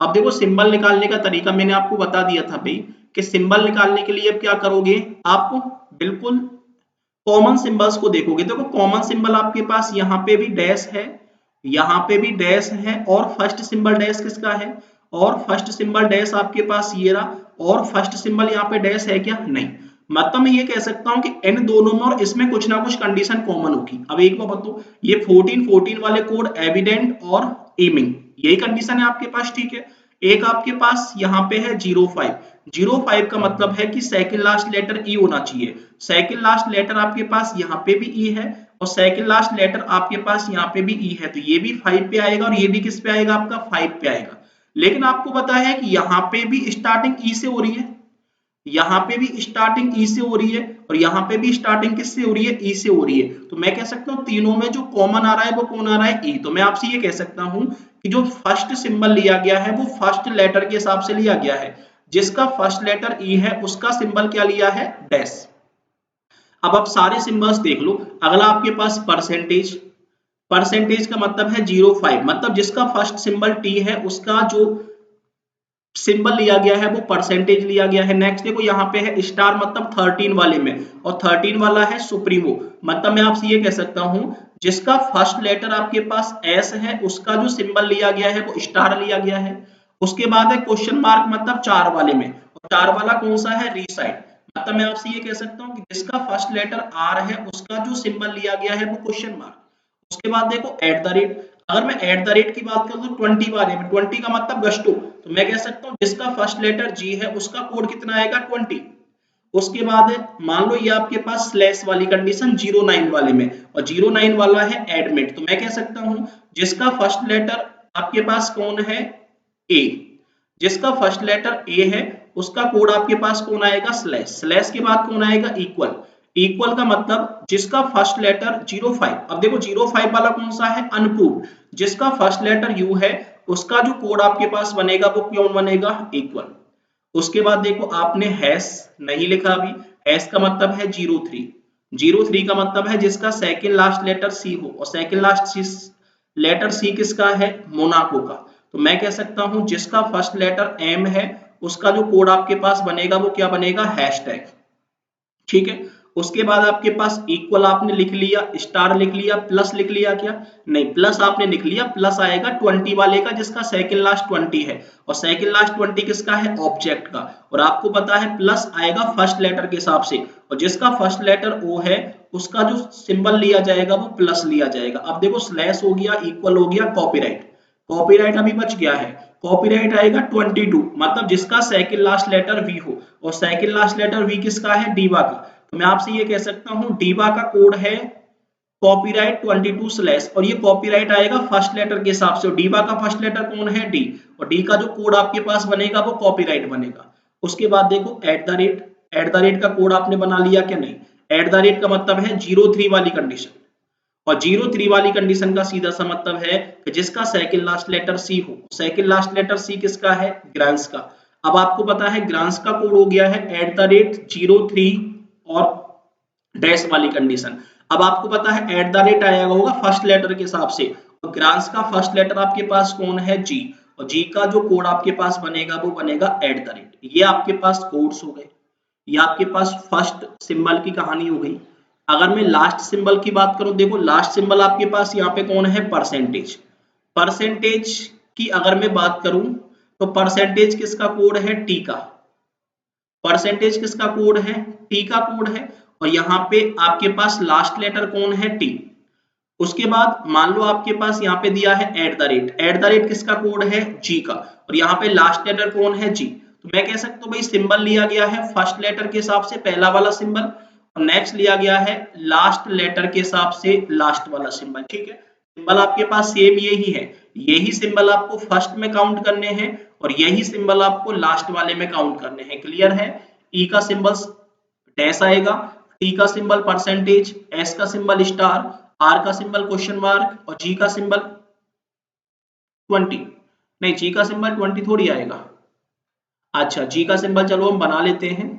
अब देखो सिंबल निकालने का तरीका मैंने आपको बता दिया था भाई, कि सिंबल निकालने के लिए अब क्या करोगे, आपको बिल्कुल कॉमन सिंबल्स को देखोगे। देखो कॉमन सिंबल आपके पास यहाँ पे भी डैश है, यहाँ पे भी डैश है, और फर्स्ट सिंबल डैश किसका है, और फर्स्ट सिंबल डैश आपके पास ये रहा, और फर्स्ट सिंबल यहाँ पे डैश है क्या, नहीं। मतलब मैं ये कह सकता हूँ कि इन दोनों में और इसमें कुछ ना कुछ कंडीशन कॉमन होगी। अब एक बार बताओ, ये 14 14 वाले कोड एविडेंट और एमिंग, यही कंडीशन है आपके पास, ठीक है। एक आपके पास यहाँ पे है 05, 05 का मतलब है कि सेकंड लास्ट लेटर ई होना चाहिए। सेकंड लास्ट लेटर आपके पास यहाँ पे भी ई है और सेकंड लास्ट लेटर आपके पास यहाँ पे भी ई है, तो ये भी 5 पे आएगा और ये भी किस पे आएगा, आपका 5 पे आएगा। लेकिन आपको पता है कि यहाँ पे भी स्टार्टिंग ई से हो रही है, यहाँ पे भी स्टार्टिंग ई से हो रही है और यहाँ पे भी स्टार्टिंग किससे हो रही है, ई से हो रही है। तो मैं कह सकता हूँ तीनों में जो कॉमन आ रहा है वो कौन आ रहा है, ई। तो मैं आपसे ये कह सकता हूँ कि जो फर्स्ट सिंबल लिया गया है वो फर्स्ट लेटर के हिसाब से लिया गया है, जिसका फर्स्ट लेटर ई है उसका सिंबल क्या लिया है, डैश। अब आप सारे सिंबल्स देख लो। अगला आपके पास परसेंटेज, परसेंटेज का मतलब है 05, मतलब जिसका फर्स्ट सिंबल टी है उसका जो सिंबल लिया गया है वो परसेंटेज लिया गया है। नेक्स्ट देखो यहाँ पे है स्टार, मतलब 13 वाले में, और 13 वाला है सुप्रीमो, मतलब मैं आपसे ये कह सकता हूँ जिसका फर्स्ट लेटर आपके पास एस है उसका जो सिंबल लिया गया है वो स्टार लिया गया है। उसके बाद है क्वेश्चन मार्क, मतलब 4 वाले में, और 4 वाला कौन सा है, रीसाइड, मतलब मैं आपसे ये कह सकता हूँ कि जिसका फर्स्ट लेटर आर है उसका जो सिंबल लिया गया है वो क्वेश्चन मार्क। उसके बाद देखो एट द रेट, अगर मैं एट द रेट की बात करूं तो 20 वाले में, 20 का मतलब गस्टो, तो मैं कह सकता हूं जिसका फर्स्ट लेटर जी है उसका कोड कितना आएगा, 20। उसके बाद मान लो ये आपके पास स्लैश वाली कंडीशन 09 वाले में, और 09 वाला है एडमिट, तो मैं कह सकता हूं जिसका फर्स्ट लेटर आपके पास कौन है, ए, जिसका फर्स्ट लेटर ए है उसका कोड आपके पास कौन आएगा, स्लैश। स्लैश के बाद कौन आएगा, इक्वल। इक्वल का मतलब जिसका फर्स्ट लेटर 05, अब देखो 05 वाला कौन सा है, अनप्रूव्ड। जिसका फर्स्ट लेटर यू है उसका जो कोड आपके पास बनेगा वो क्यों बनेगा, इक्वल। उसके बाद देखो आपने हैश नहीं लिखा अभी, हैश का मतलब है 03। 03 का मतलब है जिसका सेकंड लास्ट लेटर सी हो, और सेकंड लास्ट लेटर सी किसका है, मोनाको का। तो मैं कह सकता हूं जिसका फर्स्ट लेटर एम है उसका जो कोड आपके पास बनेगा वो क्या बनेगा, हैशटैग। ठीक है। उसके बाद आपके पास इक्वल आपने लिख लिया, स्टार लिख लिया, प्लस लिख लिया क्या, नहीं प्लस आपने लिख लिया। प्लस आएगा 20 वाले का जिसका सेकंड लास्ट 20 है, और सेकंड लास्ट 20 किसका है, ऑब्जेक्ट का। और आपको पता है प्लस आएगा फर्स्ट लेटर के हिसाब से, और जिसका फर्स्ट लेटर ओ है उसका जो सिंबल लिया जाएगा वो प्लस लिया जाएगा। अब देखो स्लैश हो गया, इक्वल हो गया, कॉपीराइट। कॉपीराइट अभी बच गया है, कॉपीराइट आएगा 22, मतलब जिसका सेकंड लास्ट लेटर वी हो, और सेकंड लास्ट लेटर वी किसका है, डीवा का। तो मैं आपसे ये कह सकता हूं डीवा का कोड है कॉपीराइट 22 स्लैश, और ये कॉपीराइट आएगा फर्स्ट लेटर के हिसाब से। डीवा का फर्स्ट लेटर कौन है, डी, और डी का जो कोड आपके पास बनेगा वो कॉपीराइट बनेगा। उसके बाद देखो at the rate, at the rate का कोड आपने बना लिया क्या, नहीं। एट द रेट का मतलब है 03 वाली कंडीशन, और 03 वाली कंडीशन का सीधा सा मतलब है कि जिसका सेकंड लास्ट लेटर सी हो। सेकंड लास्ट लेटर सी किसका है, ग्रांस का। अब आपको पता है ग्रांस का कोड हो गया है @03 और डैश वाली कंडीशन। अब आपको पता है @ आया होगा फर्स्ट लेटर के हिसाब से, और ग्रांस का फर्स्ट लेटर आपके पास कौन है, जी, और जी का जो कोड आपके पास बनेगा वो बनेगा @ ये आपके पास कोड्स हो गए, ये आपके पास फर्स्ट सिंबल की कहानी हो गई। अगर मैं लास्ट सिंबल की बात करूं, देखो लास्ट सिंबल आपके पास यहाँ पे कौन है, परसेंटेज। परसेंटेज की अगर मैं बात करूं तो परसेंटेज किसका कोड है, टी का। परसेंटेज किसका कोड है, टी का कोड है, और यहाँ पे आपके पास लास्ट लेटर कौन है, टी। उसके बाद मान लो आपके पास यहाँ पे दिया है @ किसका कोड है, जी का, और यहाँ पे लास्ट लेटर कौन है, जी। तो मैं कह सकता हूँ भाई सिंबल लिया गया है फर्स्ट लेटर के हिसाब से पहला वाला सिंबल, और नेक्स्ट लिया गया है लास्ट लेटर के हिसाब से लास्ट वाला सिंबल। ठीक है, सिंबल आपके पास सेम यही है, यही सिंबल आपको फर्स्ट में काउंट करने हैं और यही सिंबल आपको लास्ट वाले में काउंट करने हैं। क्लियर है। ई का सिंबल डैश आएगा, टी का सिंबल परसेंटेज, एस का सिंबल स्टार, आर का सिंबल क्वेश्चन मार्क, और जी का सिंबल 20। नहीं, जी का सिंबल 20 थोड़ी आएगा। अच्छा, जी का सिंबल चलो हम बना लेते हैं।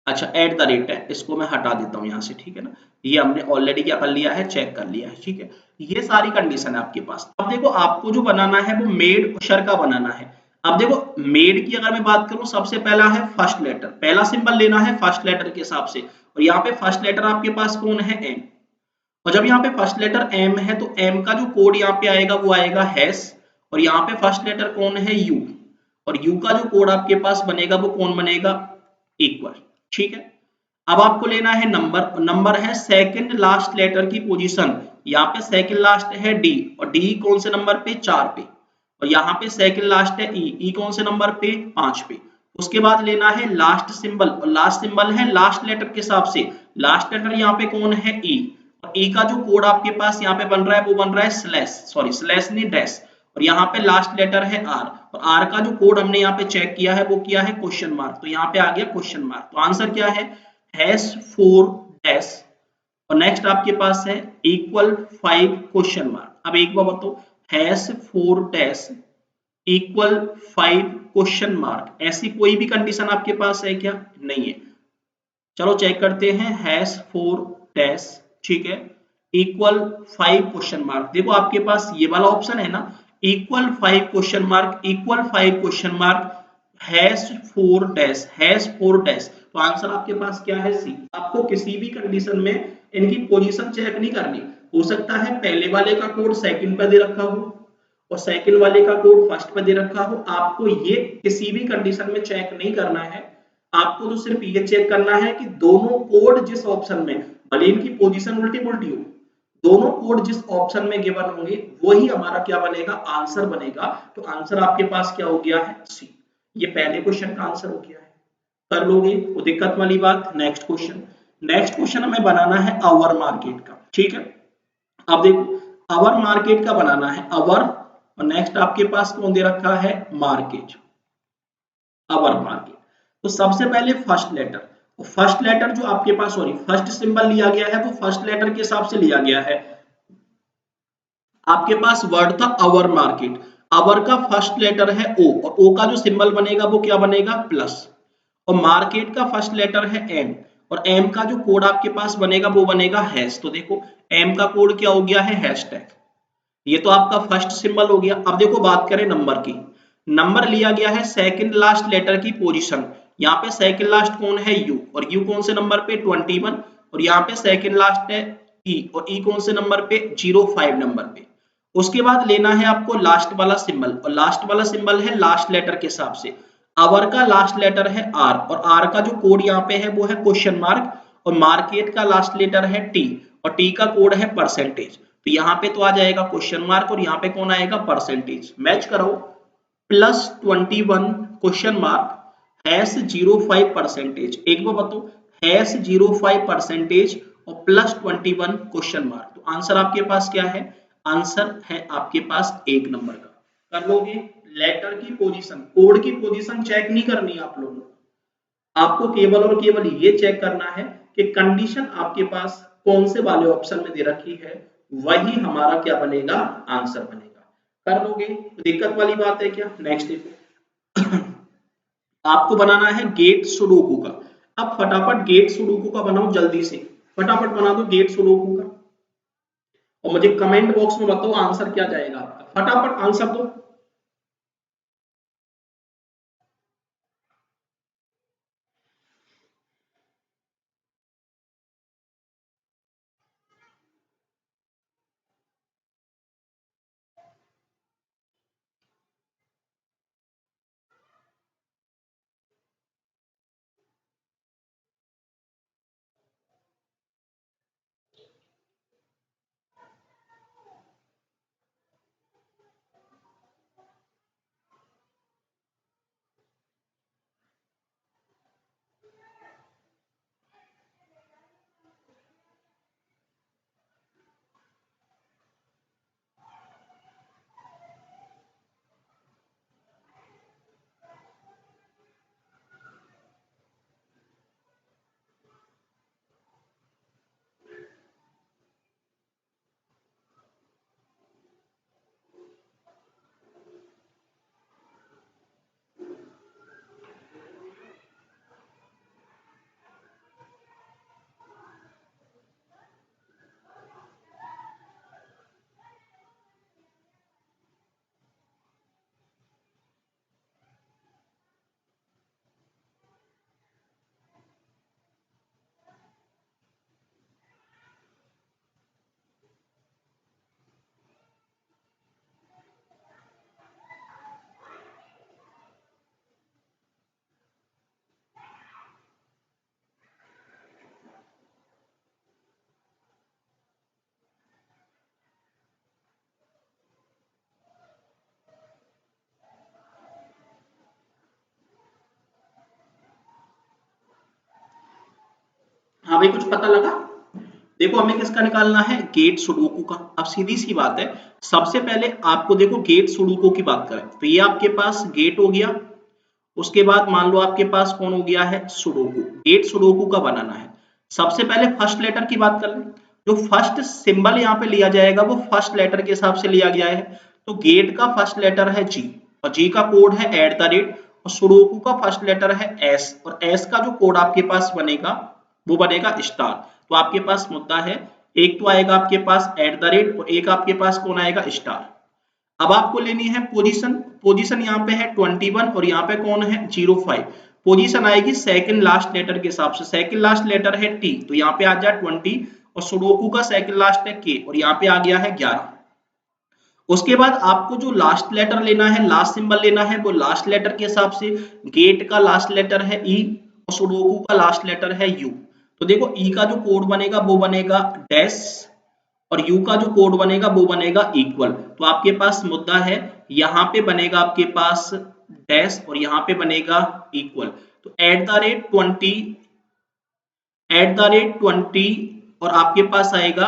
अच्छा, @ है, इसको मैं हटा देता हूं यहां से, ठीक है ना। ये हमने ऑलरेडी क्या कर लिया है, चेक कर लिया है। ठीक है, ये सारी कंडीशन है आपके पास। अब देखो आपको जो बनाना है वो मेड उशर का बनाना है। अब देखो मेड की अगर मैं बात करूं, सबसे पहला है फर्स्ट लेटर, पहला सिंबल लेना है फर्स्ट लेटर के हिसाब से, और यहाँ पे फर्स्ट लेटर आपके पास कौन है, एम। और जब यहाँ पे फर्स्ट लेटर एम है तो एम का जो कोड यहाँ पे आएगा वो आएगा हैश, और यहाँ पे फर्स्ट लेटर कौन है, यू, और यू का जो कोड आपके पास बनेगा वो कौन बनेगा, इक्वल। ठीक है, अब आपको लेना है नंबर, नंबर है सेकंड लास्ट लेटर की पोजीशन। यहाँ पे सेकंड लास्ट है डी, और डी कौन से नंबर पे, 4 पे, और यहाँ पे सेकंड लास्ट है ई, ई कौन से नंबर पे, 5 पे। उसके बाद लेना है लास्ट सिंबल, और लास्ट सिंबल है लास्ट लेटर के हिसाब से, लास्ट लेटर यहाँ पे कौन है, ई, और ई का जो कोड आपके पास यहाँ पे बन रहा है वो बन रहा है स्लैश, सॉरी स्लैश नहीं डैश, और यहाँ पे लास्ट लेटर है आर, और आर का जो कोड हमने यहाँ पे चेक किया है वो किया है क्वेश्चन मार्क, तो यहाँ पे आ गया क्वेश्चन मार्क। तो आंसर क्या है, हैश 4 डैश, और नेक्स्ट आपके पास है इक्वल 5 क्वेश्चन मार्क। अब एक बार बताओ, hash 4 dash equal 5 question mark, ऐसी कोई भी कंडीशन आपके पास है क्या, नहीं है। चलो चेक करते हैं, हैश 4 डैश, ठीक है, इक्वल 5 क्वेश्चन मार्क। देखो आपके पास ये वाला ऑप्शन है ना, equal 5 question mark, equal 5 question mark, hash 4 dash, hash 4 dash. तो आंसर आपके पास क्या है, सी। आपको किसी भी कंडीशन में इनकी पोजीशन चेक नहीं करनी। हो सकता है पहले वाले का कोड सेकंड पे दे रखा हो और सेकंड वाले का कोड फर्स्ट पे दे रखा हो, आपको ये किसी भी कंडीशन में चेक नहीं करना है। आपको तो सिर्फ ये चेक करना है कि दोनों कोड जिस ऑप्शन में, भले इनकी पोजीशन उल्टी पुल्टी हो, दोनों कोड जिस ऑप्शन में गिवन होंगे वही हमारा क्या बनेगा, आंसर बनेगा। तो आंसर आपके पास क्या हो गया है, सी। ये पहले क्वेश्चन का आंसर हो गया है, कर लोगे वो दिक्कत वाली बात। नेक्स्ट क्वेश्चन, नेक्स्ट क्वेश्चन हमें बनाना है आवर मार्केट का। ठीक है, अब देखो अवर मार्केट का बनाना है, अवर, और नेक्स्ट आपके पास कौन दे रखा है, मार्केट, अवर मार्केट। तो सबसे पहले फर्स्ट लेटर, फर्स्ट लेटर जो आपके पास, सॉरी फर्स्ट सिंबल लिया गया है वो फर्स्ट लेटर के हिसाब से लिया गया है। आपके पास वर्ड था अवर मार्केट, अवर का फर्स्ट लेटर है ओ, और ओ का जो सिंबल बनेगा वो क्या बनेगा, प्लस, और मार्केट का फर्स्ट लेटर है एम, और एम का जो कोड आपके पास बनेगा वो बनेगा हैश। तो देखो एम का कोड क्या हो गया है, हैशटैग। ये तो आपका फर्स्ट सिंबल हो गया। अब देखो बात करें नंबर की, नंबर लिया गया है सेकंड लास्ट लेटर की पोजीशन, यहाँ पे सेकंड लास्ट कौन है, यू, और यू कौन से नंबर पे, 21, और यहाँ पे सेकंड लास्ट है ई, और ई कौन से नंबर पे, 05 नंबर पे। उसके बाद लेना है आपको लास्ट वाला सिंबल, और लास्ट वाला सिंबल है लास्ट लेटर के हिसाब से। आवर का लास्ट लेटर है आर, और आर का जो कोड यहाँ पे है वो है क्वेश्चन मार्क, और मार्केट का लास्ट लेटर है टी, और टी का कोड है परसेंटेज। तो यहाँ पे तो आ जाएगा क्वेश्चन मार्क, और यहाँ पे कौन आएगा, परसेंटेज। मैच कराओ, +21 क्वेश्चन मार्क हैश 05 परसेंटेज, एक बार बताओ, हैश 05 परसेंटेज और +21 क्वेश्चन मार्क। तो आंसर आपके पास क्या है, आंसर है आपके पास एक नंबर का। कर लोगे, लेटर की पोजीशन, कोड की पोजीशन चेक नहीं करनी आप लोगों को, आपको केवल और केवल ये चेक करना है कि कंडीशन आपके पास कौन से वाले ऑप्शन में दे रखी है, वही हमारा क्या बनेगा, आंसर बनेगा। कर लोगे, दिक्कत वाली बात है क्या। नेक्स्ट देखो, आपको बनाना है गेट सुडोकू का। अब फटाफट गेट सुडोकू का बनाओ, जल्दी से फटाफट बना दो गेट सुडोकू का, और मुझे कमेंट बॉक्स में बताओ आंसर क्या जाएगा आपका, फटाफट आंसर दो। हाँ भाई, कुछ पता लगा। देखो हमें किसका निकालना है, गेट सुडोकू का। अब सीधी सी बात है, सबसे पहले आपको देखो गेट सुडोकू की बात करें तो ये आपके पास गेट हो गया, उसके बाद मान लो आपके पास कौन हो गया है, सुडोकू। गेट सुडोकू का बनाना है, सबसे पहले फर्स्ट लेटर की बात कर लें। जो फर्स्ट सिंबल यहाँ पे लिया जाएगा वो फर्स्ट लेटर के हिसाब से लिया गया है। तो गेट का फर्स्ट लेटर है जी, और जी का कोड है @ और सुडोकू का फर्स्ट लेटर है एस, और एस का जो कोड आपके पास बनेगा वो बनेगा स्टार। तो आपके पास मुद्दा है, एक तो आएगा आपके पास @ और एक आपके पास कौन आएगा, स्टार। अब आपको लेनी है पोजीशन, पोजीशन यहाँ पे है 21 और यहाँ पे कौन है, 05। पोजीशन आएगी सेकंड लास्ट लेटर के हिसाब से, सेकंड लास्ट लेटर है टी, तो यहाँ पे आ जाए 20, और सुडोकू का सेकंड लास्ट है के, और यहाँ पे आ गया है 11। उसके बाद आपको जो लास्ट लेटर लेना है, लास्ट सिंबल लेना है, वो लास्ट लेटर के हिसाब से गेट का लास्ट लेटर है ई, और सुडोकू का लास्ट लेटर है यू। तो देखो ई का जो कोड बनेगा वो बनेगा डैश, और यू का जो कोड बनेगा वो बनेगा इक्वल। तो आपके पास मुद्दा है, यहाँ पे बनेगा आपके पास डैश और यहाँ पे बनेगा इक्वल। तो @20, @20, और आपके पास आएगा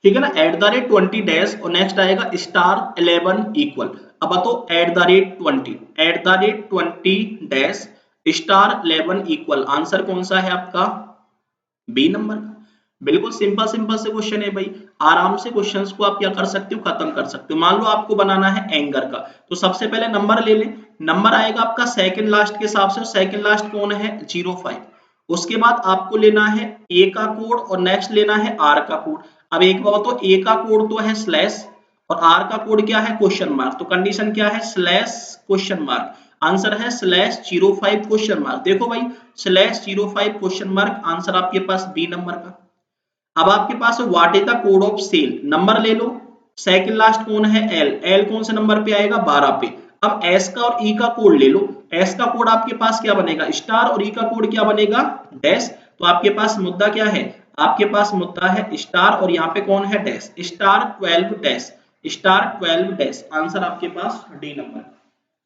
ठीक है ना, @20 डैश और नेक्स्ट आएगा *11 इक्वल। अब बताओ @20 डैश *11 इक्वल, आंसर कौन सा है आपका? बी नंबर का। बिल्कुल सिंपल सिंपल से क्वेश्चन है भाई, आराम से क्वेश्चंस को आप क्या कर सकते हो, खत्म कर सकते हो। मान लो आपको बनाना है एंगर का, तो सबसे पहले नंबर ले लें। नंबर आएगा आपका सेकंड लास्ट के हिसाब से, सेकंड लास्ट कौन है? 05। उसके बाद आपको लेना है ए का कोड और नेक्स्ट लेना है आर का कोड। अब एक बात तो ए का कोड तो है स्लैश और आर का कोड क्या है? Question mark. तो कंडीशन क्या है? Slash question mark. आंसर है /05 क्वेश्चन मार्क। देखो भाई /05 क्वेश्चन मार्क, आंसर आपके पास बी नंबर का। अब आपके पास what is the code of cell, number ले लो। सेकंड लास्ट कौन है? एल। एल कौन से नंबर पे आएगा? 12 पे। अब एस का और ई का कोड ले लो। एस का कोड आपके पास क्या बनेगा? स्टार और ई का कोड क्या बनेगा? डैश। तो आपके पास मुद्दा क्या है? आपके पास मुद्दा है स्टार और यहाँ पे कौन है? डैश। *12 डैश *12 डैश, आंसर आपके पास डी नंबर।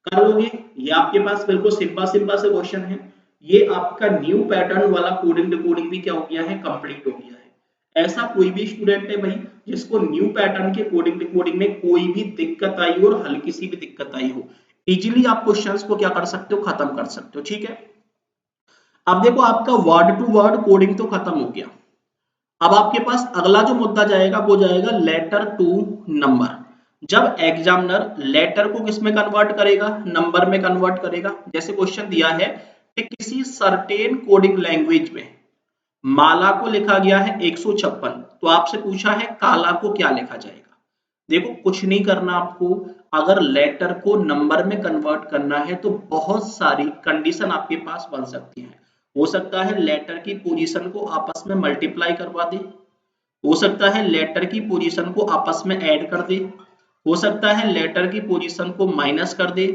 कर लोगे? ये आपके पास बिल्कुल सिंपल सिंपल से क्वेश्चन है। ये आपका न्यू पैटर्न वाला कोडिंग डिकोडिंग भी क्या हो गया है? कंप्लीट हो गया है। ऐसा कोई भी स्टूडेंट है भाई जिसको न्यू पैटर्न के कोडिंग डिकोडिंग में कोई भी दिक्कत आई हो और हल्की सी भी दिक्कत आई हो, इजीली आप क्वेश्चंस को क्या कर सकते हो? खत्म कर सकते हो। ठीक है, अब देखो आपका वर्ड टू वर्ड कोडिंग तो खत्म हो गया। अब आपके पास अगला जो मुद्दा जाएगा वो जाएगा लेटर टू नंबर। जब एग्जामिनर लेटर को किस में कन्वर्ट करेगा? नंबर में कन्वर्ट करेगा। जैसे क्वेश्चन दिया है कि किसी सर्टेन कोडिंग लैंग्वेज में माला को लिखा गया है 156, तो आपसे पूछा है काला को क्या लिखा जाएगा? देखो कुछ नहीं करना आपको, अगर लेटर को नंबर में कन्वर्ट करना है तो बहुत सारी कंडीशन आपके पास बन सकती हैं। हो सकता है लेटर की पोजीशन को आपस में मल्टीप्लाई करवा दे, हो सकता है लेटर की पोजीशन को आपस में ऐड कर दे, हो सकता है लेटर की पोजीशन को माइनस कर दे,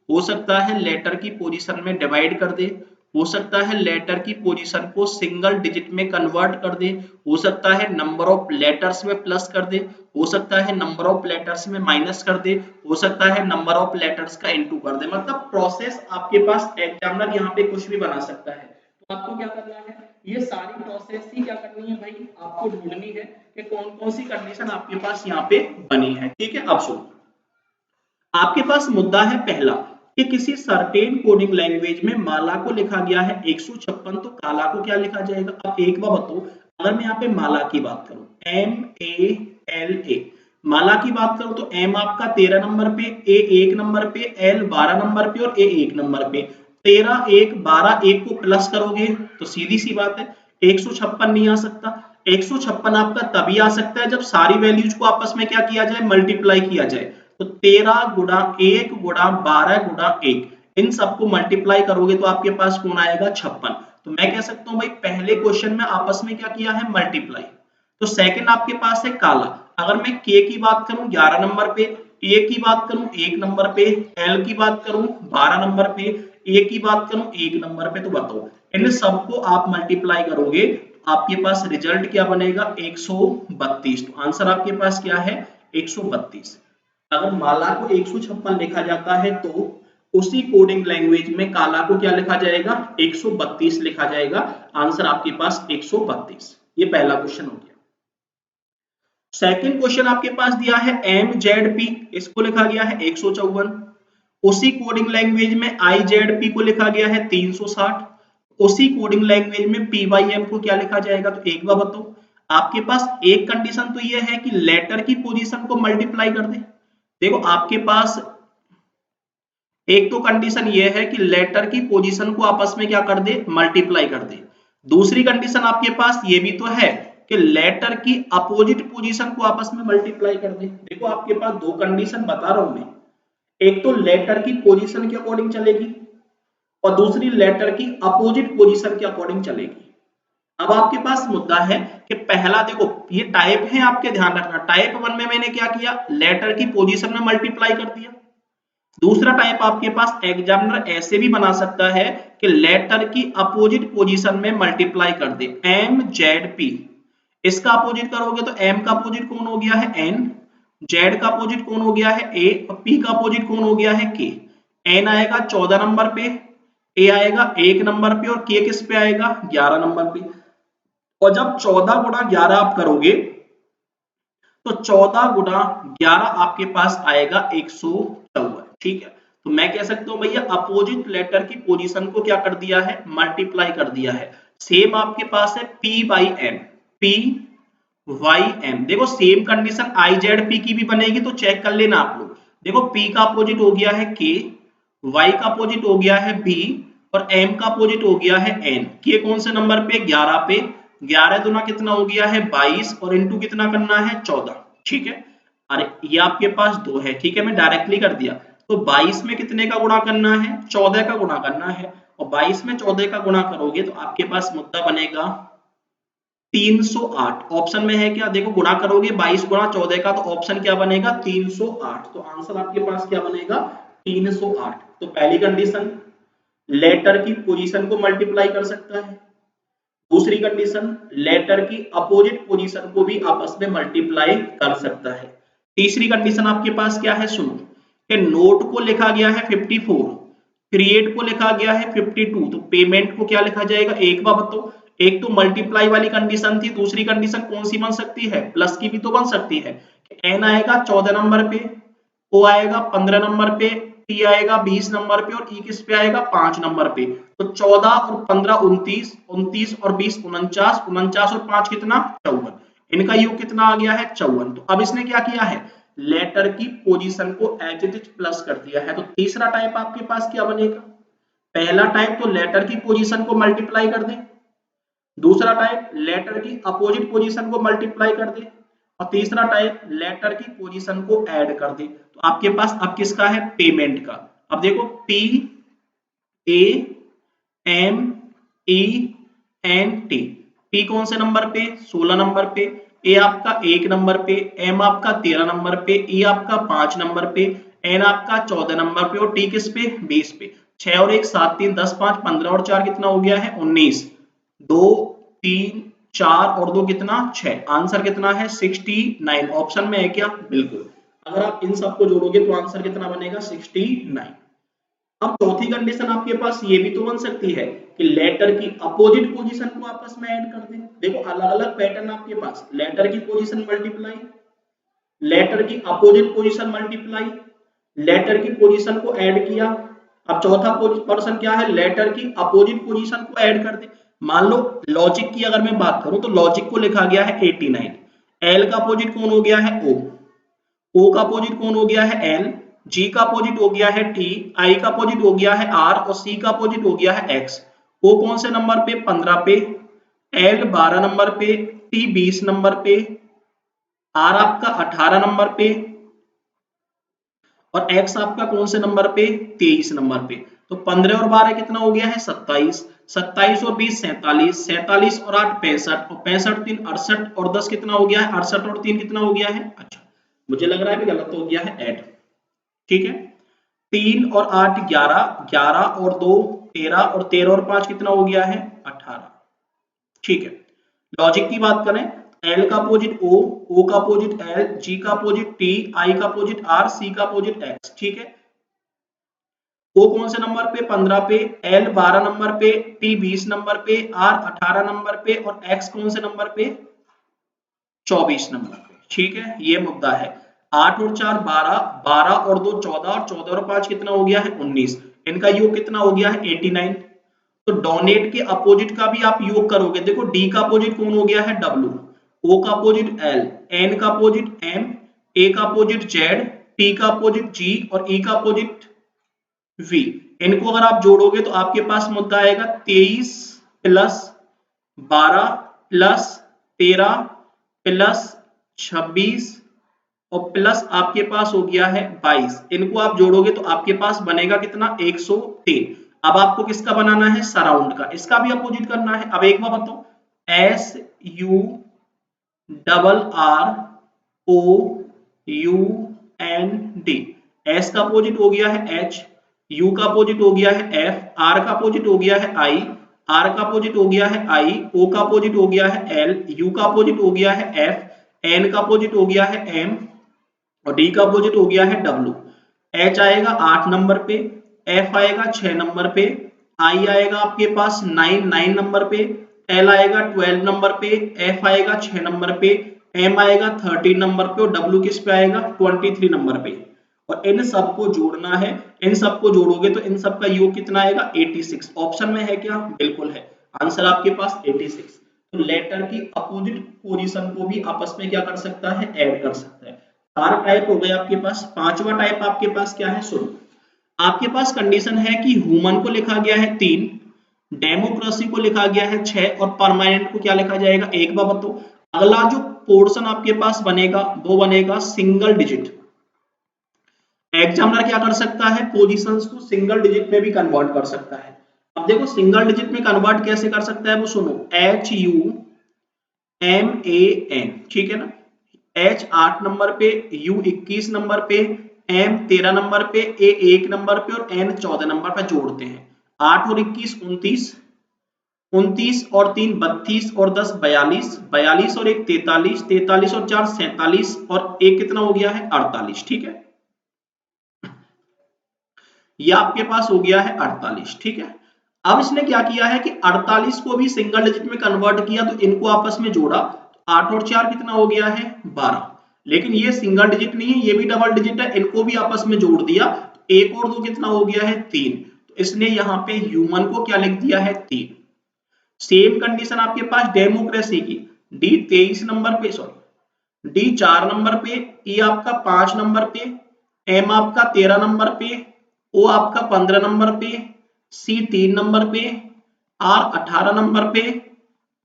हो सकता है लेटर की पोजीशन में डिवाइड कर दे, हो सकता है लेटर की पोजीशन को सिंगल डिजिट में कन्वर्ट कर दे, हो सकता है नंबर ऑफ लेटर्स में प्लस कर दे, हो सकता है नंबर ऑफ लेटर्स में माइनस कर दे, हो सकता है नंबर ऑफ लेटर्स का इनटू कर दे। मतलब प्रोसेस आपके पास एग्जामिनर यहाँ पे कुछ भी बना सकता है। तो आपको क्या करना है? ये सारी प्रोसेस ही क्या करनी है भाई? आपको ढूंढनी है कि कौन कौन सी कंडीशन आपके पास यहाँ पे बनी है। ठीक है, अब सुनो, आपके पास मुद्दा है पहला कि किसी सर्टेन कोडिंग लैंग्वेज में माला को लिखा गया है 156, तो काला को क्या लिखा जाएगा? अब एक बार बताओ, अगर मैं यहाँ पे माला की बात करूं, MALA, माला की बात करूं तो M आपका 13 नंबर पे, A 1 नंबर पे, L 12 नंबर पे और A 1 नंबर पे। 13 1 12, 1 को प्लस करोगे तो सीधी सी बात है 156 नहीं आ सकता। 156 आपका तभी आ सकता है जब सारी वैल्यूज को आपस में क्या किया जाए? मल्टीप्लाई किया जाए। तो 13 गुणा 1 गुणा 12 गुणा 1, इन सबको मल्टीप्लाई करोगे तो आपके पास कौन आएगा? 56। तो मैं कह सकता हूं भाई पहले क्वेश्चन में आपस में क्या किया है? मल्टीप्लाई। तो सेकंड आपके पास है काला। अगर मैं के की बात करूं 11 नंबर पे, ए की बात करूं 1 नंबर पे, एल की बात करूं 12 नंबर पे, ए की बात करूं 1 नंबर पे, तो बताओ इन सबको आप मल्टीप्लाई करोगे आपके पास रिजल्ट क्या बनेगा? 132। तो आंसर आपके पास क्या है? 132। अगर माला को 156 लिखा जाता है तो उसी कोडिंग लैंग्वेज में काला को क्या लिखा जाएगा? 132 लिखा जाएगा। आंसर आपके पास 132। ये पहला क्वेश्चन हो गया। सेकंड क्वेश्चन आपके पास दिया है MZP, इसको लिखा गया है 154। उसी कोडिंग लैंग्वेज में IZP को लिखा गया है 360। उसी कोडिंग लैंग्वेज में PYM को क्या लिखा जाएगा? तो एक बार बताओ, आपके पास एक कंडीशन तो ये है कि लेटर की पोजीशन को मल्टीप्लाई कर दे। देखो आपके पास एक तो कंडीशन ये है कि लेटर की पोजीशन को आपस में क्या कर दे? मल्टीप्लाई कर दे। दूसरी कंडीशन आपके पास ये भी तो है कि लेटर की अपोजिट पोजीशन को आपस में मल्टीप्लाई कर दे। देखो आपके पास दो कंडीशन बता रहा हूं मैं, एक तो लेटर की पोजीशन के अकॉर्डिंग चलेगी और दूसरी लेटर की अपोजिट पोजीशन के अकॉर्डिंग चलेगी। अब आपके पास मुद्दा है कि पहला देखो ये टाइप है, आपके ध्यान रखना, टाइप 1 में मैंने क्या किया? लेटर की पोजीशन में मल्टीप्लाई कर दिया। दूसरा टाइप आपके पास एग्जामिनर ऐसे भी बना सकता है कि लेटर की अपोजिट पोजीशन में मल्टीप्लाई कर दे। MZP, इसका अपोजिट करोगे तो M का अपोजिट कौन हो गया है? N, Z का अपोजिट कौन हो गया है? A, P का अपोजिट कौन हो गया है? K। N आएगा 14 नंबर पे, A आएगा 1 नंबर पे और K किस पे आएगा? 11 नंबर पे। और जब 14 गुणा 11 आप करोगे तो 14 गुना 11 आपके पास आएगा 154। ठीक है, तो मैं कह सकता हूं भैया अपोजिट लेटर की पोजीशन को क्या कर दिया है, मल्टीप्लाई कर दिया है। सेम आपके पास है P by M, P Y M. देखो same condition I Z P की भी बनेगी, तो चेक कर लेना आप लोग। देखो P का अपोजिट हो गया है K, Y का अपोजिट हो गया है B, और M का अपोजिट हो गया है N। K कौन से नंबर पे, 11 पे। 11 दुना कितना हो गया है 22, और इंटू कितना करना है 14। ठीक है, अरे ये आपके पास 2 है, ठीक है, मैं डायरेक्टली कर दिया। तो 22 में कितने का गुणा करना है, 14 का गुणा करना है, और 22 में 14 का गुणा करोगे तो आपके पास मुद्दा बनेगा 308। ऑप्शन में है क्या, देखो गुणा करोगे 22 गुणा 14 का, तो ऑप्शन क्या बनेगा 308। तो आंसर आपके पास क्या बनेगा 308। तो पहली कंडीशन, लेटर की पोजीशन को मल्टीप्लाई कर सकता है। दूसरी कंडीशन, लेटर की अपोजिट पोजीशन को भी आपस में मल्टीप्लाई कर सकता है। तीसरी कंडीशन आपके पास क्या है, सुनो कि नोट को लिखा गया है 54, क्रिएट को लिखा गया है 52, तो पेमेंट को क्या लिखा जाएगा, एक बार बताओ। एक तो मल्टीप्लाई वाली कंडीशन थी, दूसरी कंडीशन कौन सी बन सकती है, प्लस की भी तो बन सकती है। एन आएगा 14 नंबर पे, ओ आएगा 15 नंबर पे, टी आएगा 20 नंबर पे, और ई किस पे आएगा 5 नंबर पे। तो 14 और 15 29, 29 और 20 49, 49 और 5 कितना 54। इनका योग कितना आ गया है 54। तो अब इसने क्या किया है, लेटर की पोजीशन को एज इट इज प्लस कर दिया है। तो तीसरा टाइप आपके पास क्या बनेगा, पहला टाइप तो लेटर की पोजीशन को मल्टीप्लाई कर दे, दूसरा टाइप लेटर की अपोजिट पोजीशन को मल्टीप्लाई कर दे, और तीसरा टाइप लेटर की पोजीशन को ऐड कर दे। तो आपके पास अब किसका है, पेमेंट का। अब देखो P A M E N T, P कौन से नंबर पे 16 नंबर पे, A आपका 1 नंबर पे, M आपका 13 नंबर पे, E आपका 5 नंबर पे, N आपका 14 नंबर पे, और T किस पे 20 पे। 6 और 1 7 3 10 5 15 और 4 कितना हो गया है 19, 2 3 4 और 2 कितना 6। आंसर कितना है 69। ऑप्शन में है क्या, बिल्कुल। अगर आप इन सबको जोड़ोगे तो आंसर कितना बनेगा 69। अब चौथी कंडीशन आपके पास ये भी तो बन सकती है कि लेटर की अपोजिट पोजीशन को आपस में ऐड कर दें। देखो अलग अलग पैटर्न आपके पास, लेटर की पोजीशन मल्टीप्लाई, लेटर की अपोजिट पोजीशन मल्टीप्लाई, लेटर की पोजीशन को ऐड किया। अब चौथा पर्सन क्या है, लेटर की अपोजिट पोजीशन को ऐड कर दे। मान लो लॉजिक की अगर मैं बात करूं तो लॉजिक को लिखा गया है 89, एल का अपोजिट कौन हो गया है ओ का अपोजिट कौन हो गया है एल, जी का अपोजिट हो गया है टी, आई का अपोजिट हो गया है आर, और सी का अपोजिट हो गया है एक्स। ओ कौन से नंबर पे 15 पे, एल 12 नंबर पे, टी 20 नंबर पे, आर आपका 18 नंबर पे, और एक्स आपका कौन से नंबर पे 23 नंबर पे। तो 15 और 12 कितना हो गया है 27, 27 और 20 47, 47 और 8 65, और 65 3 68, और 10 कितना हो गया है 68, और 3 कितना हो गया है, अच्छा मुझे लग रहा है भी गलत हो गया है 8। ठीक है, 3 और 8 11, 11 और 2 13, और 13 और 5 कितना हो गया है 18। ठीक है, लॉजिक की बात करें, एल का अपोजिट ओ का अपोजिट एल, जी का अपोजिट टी, आई का अपोजिट आर, सी का अपोजिट एक्स। ठीक है, ओ कौन से नंबर पे 15 पे, एल 12 नंबर पे, टी 20 नंबर पे, आर 18 नंबर पे, और एक्स कौन से नंबर पे 24 नंबर पे। ठीक है, ये मुद्दा है। 8 और 4 12, 12 और 2 14, और 14 और 5 कितना हो गया है 19। इनका योग कितना हो गया है 89। तो डोनेट के अपोजिट का भी आप योग करोगे। देखो डी का अपोजिट कौन हो गया है डब्ल्यू, ओ का अपोजिट एल, एन का अपोजिट एम, ए का अपोजिट जेड, टी का अपोजिट जी, और ई का अपोजिट वी। इनको अगर आप जोड़ोगे तो आपके पास मुद्दा आएगा 23 प्लस 12 प्लस 13 प्लस 26, और प्लस आपके पास हो गया है 22। इनको आप जोड़ोगे तो आपके पास बनेगा कितना 103। अब आपको किसका बनाना है, सराउंड का। इसका भी अपोजिट करना है। अब एक बार बताओ, S U double R O U N D, S का अपोजिट हो गया है एच, यू का अपोजिट हो गया है एफ, आर का अपोजिट हो गया है आई, आर का अपोजिट हो गया है आई, ओ का अपोजिट हो गया है एल, यू का अपोजिट हो गया है एफ, एन का अपोजिट हो गया है एम, और डी का अपोजिट हो गया है डब्ल्यू। एच आएगा 8 नंबर पे, एफ आएगा 6 नंबर पे, आई आएगा आपके पास 9 नंबर पे, एल आएगा 12 नंबर पे, एफ आएगा 6 नंबर पे, m आएगा 13 नंबर पे और w किस पे आएगा 23 नंबर पे, और इन सबको जोड़ना है। इन सबको जोड़ोगे तो इन सब का योग कितना आएगा 86। ऑप्शन में है क्या, बिल्कुल है, आंसर आपके पास 86। तो लेटर की अपोजिट पोजीशन को भी आपस में क्या कर सकता है, ऐड कर सकता है। 4 टाइप हो गए आपके पास। पांचवा टाइप आपके पास क्या है, सुनो। आपके पास कंडीशन है कि ह्यूमन को लिखा गया है 3, डेमोक्रेसी को लिखा गया है 6 और परमानेंट को क्या लिखा जाएगा 1। बार बताओ, अगला जो पोर्शन आपके पास बनेगा वो बनेगा सिंगल डिजिट। एग्जामिनर क्या कर सकता है, पोजीशंस को सिंगल डिजिट में भी कन्वर्ट कर सकता है। अब देखो सिंगल डिजिट में कन्वर्ट कैसे कर सकता है वो सुनो। HUMAN, ठीक है ना। H 8 नंबर पे, U 21 नंबर पे, M 13 नंबर पे, A 1 नंबर पे और N 14 नंबर पे जोड़ते हैं। 8 और 21 29, 29 और 3 32 और 10 42, 42 और 1 43, 43 और 4 47 और 1 कितना हो गया है 48, ठीक है। ये आपके पास हो गया है 48, ठीक है। अब इसने क्या किया है कि 48 को भी सिंगल डिजिट में कन्वर्ट किया, तो इनको आपस में जोड़ा, 8 और 4 कितना हो गया है 12। लेकिन ये सिंगल डिजिट नहीं है, ये भी डबल डिजिट है, इनको भी आपस में जोड़ दिया, 1 और 2 कितना हो गया है 3। तो इसने यहाँ पे ह्यूमन को क्या लिख दिया है 3। सेम कंडीशन आपके पास डेमोक्रेसी की, डी 23 नंबर पे, सॉरी डी 4 नंबर पे, ई आपका 5 नंबर पे, एम आपका 13 नंबर पे, ओ आपका 15 नंबर पे, सी 3 नंबर पे, आर 18 नंबर पे,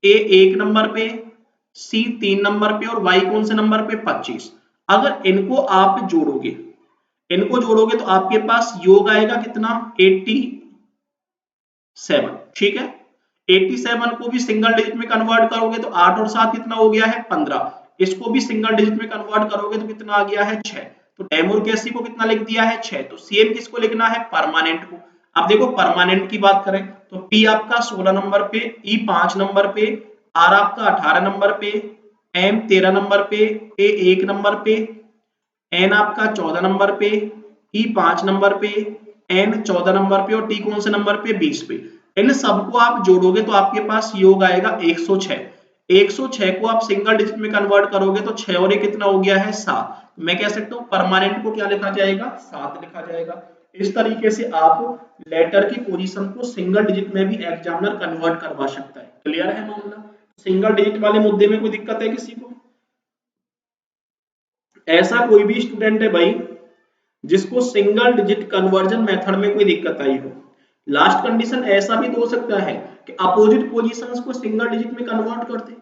ए 1 नंबर पे, सी 3 नंबर पे और वाई कौन से नंबर पे 25। अगर इनको आप जोड़ोगे, इनको जोड़ोगे तो आपके पास योग आएगा कितना 87, ठीक है। 87 को भी सिंगल डिजिट में कन्वर्ट करोगे तो 8 और 7 कितना हो गया है 15। इसको भी सिंगल डिजिट में कन्वर्ट करोगे तो कितना आ गया है 6। तो डेमोक्रेसी को कितना लिख दिया है 6। तो सेम किसको लिखना है, परमानेंट को। अब देखो परमानेंट की बात करें तो पी आपका 16 नंबर पे, ई 5 नंबर पे, आर आपका 18 नंबर पे, एम 13 नंबर पे, ए 1 नंबर पे, एन आपका 14 नंबर पे, ई 5 नंबर पे, एन 14 नंबर पे और टी कौन से नंबर पे 20 पे। इन सबको आप जोड़ोगे तो आपके पास योग आएगा 106। 106 को आप सिंगल डिजिट में कन्वर्ट करोगे तो 6 और 1 कितना हो गया है 7। मैं कह सकता हूँ परमानेंट को क्या लिखा जाएगा 7 लिखा जाएगा। इस तरीके से आप लेटर की पोजीशन को सिंगल डिजिट में भी एग्जामिनर कन्वर्ट करवा सकता है। क्लियर है मामला। सिंगल डिजिट वाले मुद्दे में कोई दिक्कत है किसी को? ऐसा कोई भी स्टूडेंट है भाई जिसको सिंगल डिजिट कन्वर्जन मेथड में कोई दिक्कत आई हो? लास्ट कंडीशन ऐसा भी तो हो सकता है कि अपोजिट पोजीशंस को सिंगल डिजिट में कन्वर्ट कर दे।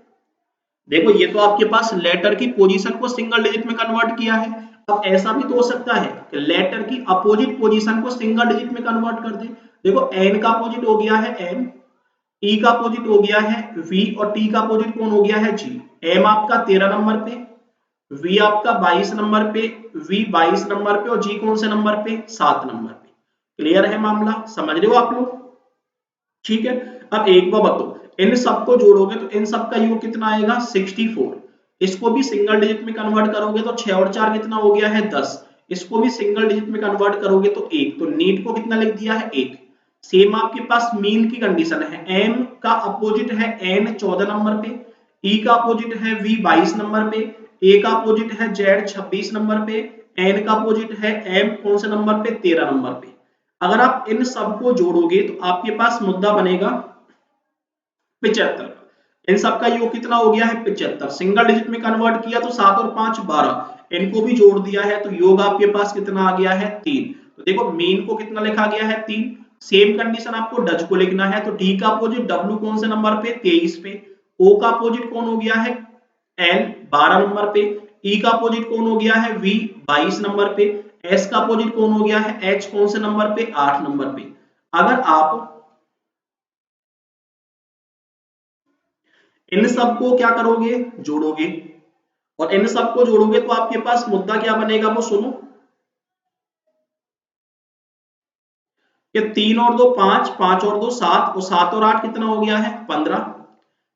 देखो ये तो आपके पास लेटर की पोजीशन को सिंगल डिजिट में कन्वर्ट किया है। अब ऐसा भी तो हो सकता है कि लेटर की अपोजिट पोजीशन को सिंगल डिजिट में कन्वर्ट कर दे। देखो एन का अपोजिट हो गया है एम, ई का अपोजिट हो गया है वी और टी का अपोजिट कौन हो गया है जी। एम आपका 13 नंबर पे, वी आपका 22 नंबर पे, वी 22 नंबर पे और जी कौन से नंबर पे 7 नंबर पे। क्लियर है मामला, समझ रहे हो आप लोग? ठीक है। अब एक बार बताओ, इन सबको जोड़ोगे तो इन सबका योग कितना आएगा 64। इसको भी सिंगल डिजिट में कन्वर्ट करोगे तो 6 और 4 कितना हो गया है 10। इसको भी सिंगल डिजिट में कन्वर्ट करोगे तो 1। तो नीट को कितना लिख दिया है 1। सेम आपके पास मीन की कंडीशन है। एम का अपोजिट है एन 14 नंबर पे, ई का अपोजिट है वी 22 नंबर पे, ए का अपोजिट है जेड 26 नंबर पे, एन का अपोजिट है एम कौन से नंबर पे 13 नंबर पे। अगर आप इन सबको जोड़ोगे तो आपके पास मुद्दा बनेगा 75। इन सबका योग कितना हो गया है 75। सिंगल डिजिट में कन्वर्ट किया तो 7 और 5 12। इनको भी जोड़ दिया है तो योग आपके पास कितना आ गया है 3। तो देखो मीन को कितना लिखा गया है 3। सेम कंडीशन आपको डज को लिखना है। तो डी का अपोजिट डब्ल्यू कौन से नंबर पे 23 पे, ओ का अपोजिट कौन हो गया है एन 12 नंबर पे, ई का अपोजिट कौन हो गया है वी 22 नंबर पे, एस का अपोजिट कौन हो गया है एच कौन से नंबर पे 8 नंबर पे। अगर आप इन सबको क्या करोगे जोड़ोगे, और इन सबको जोड़ोगे तो आपके पास मुद्दा क्या बनेगा वो सुनो। कि 3 और 2 5, 5 और 2 7 और 7 और 8 कितना हो गया है 15।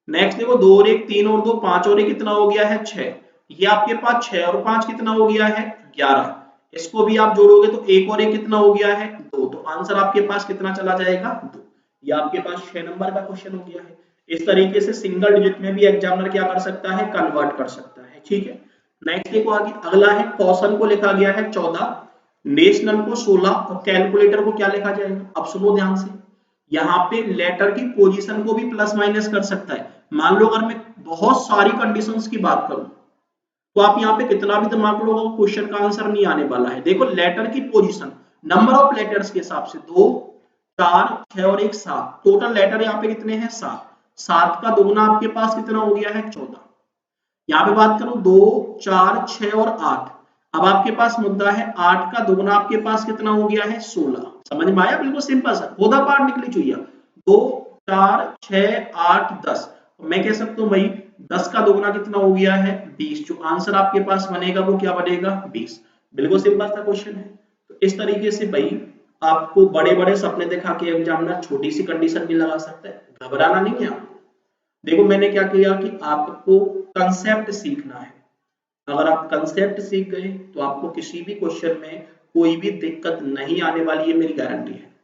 नेक्स्ट देखो 2 और 1 3 और 2 5 और 1 कितना हो गया है 6। ये आपके पास 6 और 5 कितना हो गया है 11। इसको भी आप जोड़ोगे तो 1 और 1 कितना हो गया है 2। तो आंसर आपके पास कितना चला जाएगा 2। ये आपके पास 6 नंबर का क्वेश्चन हो गया है। इस तरीके से सिंगल डिजिट में भी एग्जामिनर क्या कर सकता है कन्वर्ट कर सकता है। ठीक है। नेक्स्ट देखो आगे, अगला है कौशल को लिखा गया है 14, नेशनल को 16 और कैलकुलेटर को क्या लिखा जाएगा। अब सुनो ध्यान से, यहाँ पे लेटर की पोजीशन को भी प्लस माइनस कर सकता है। मान लो अगर मैं बहुत सारी कंडीशंस की बात करूं तो आप यहाँ पे कितना भी दिमाग लगाओ क्वेश्चन का आंसर नहीं आने वाला है। देखो लेटर की पोजीशन नंबर ऑफ लेटर्स के हिसाब से 2 4 6 और 1 7, टोटल लेटर यहाँ पे कितने हैं 7, 7 का दोगुना आपके पास कितना हो गया है 14। यहाँ पे बात करूं 2 4 6 और 8, अब आपके पास मुद्दा है 8 का दोगुना आपके पास कितना हो गया है 16। समझ में आया, बिल्कुल सिंपल सा होदा पार्ट निकली चाहिए। 2 4 6 8 10, मैं कह सकता हूं भाई 10 का दोगुना कितना हो गया है 20, जो आंसर आपके पास बनेगा वो क्या बनेगा 20। बिल्कुल सिंपल सा क्वेश्चन है। तो इस तरीके से भाई आपको बड़े बड़े सपने दिखा के एग्जामिनर छोटी सी कंडीशन भी लगा सकता है, घबराना नहीं है आपको। देखो मैंने क्या किया कि आपको कंसेप्ट सीखना है, अगर आप कंसेप्ट सीख गए तो आपको किसी भी क्वेश्चन में कोई भी दिक्कत नहीं आने वाली है, मेरी गारंटी है।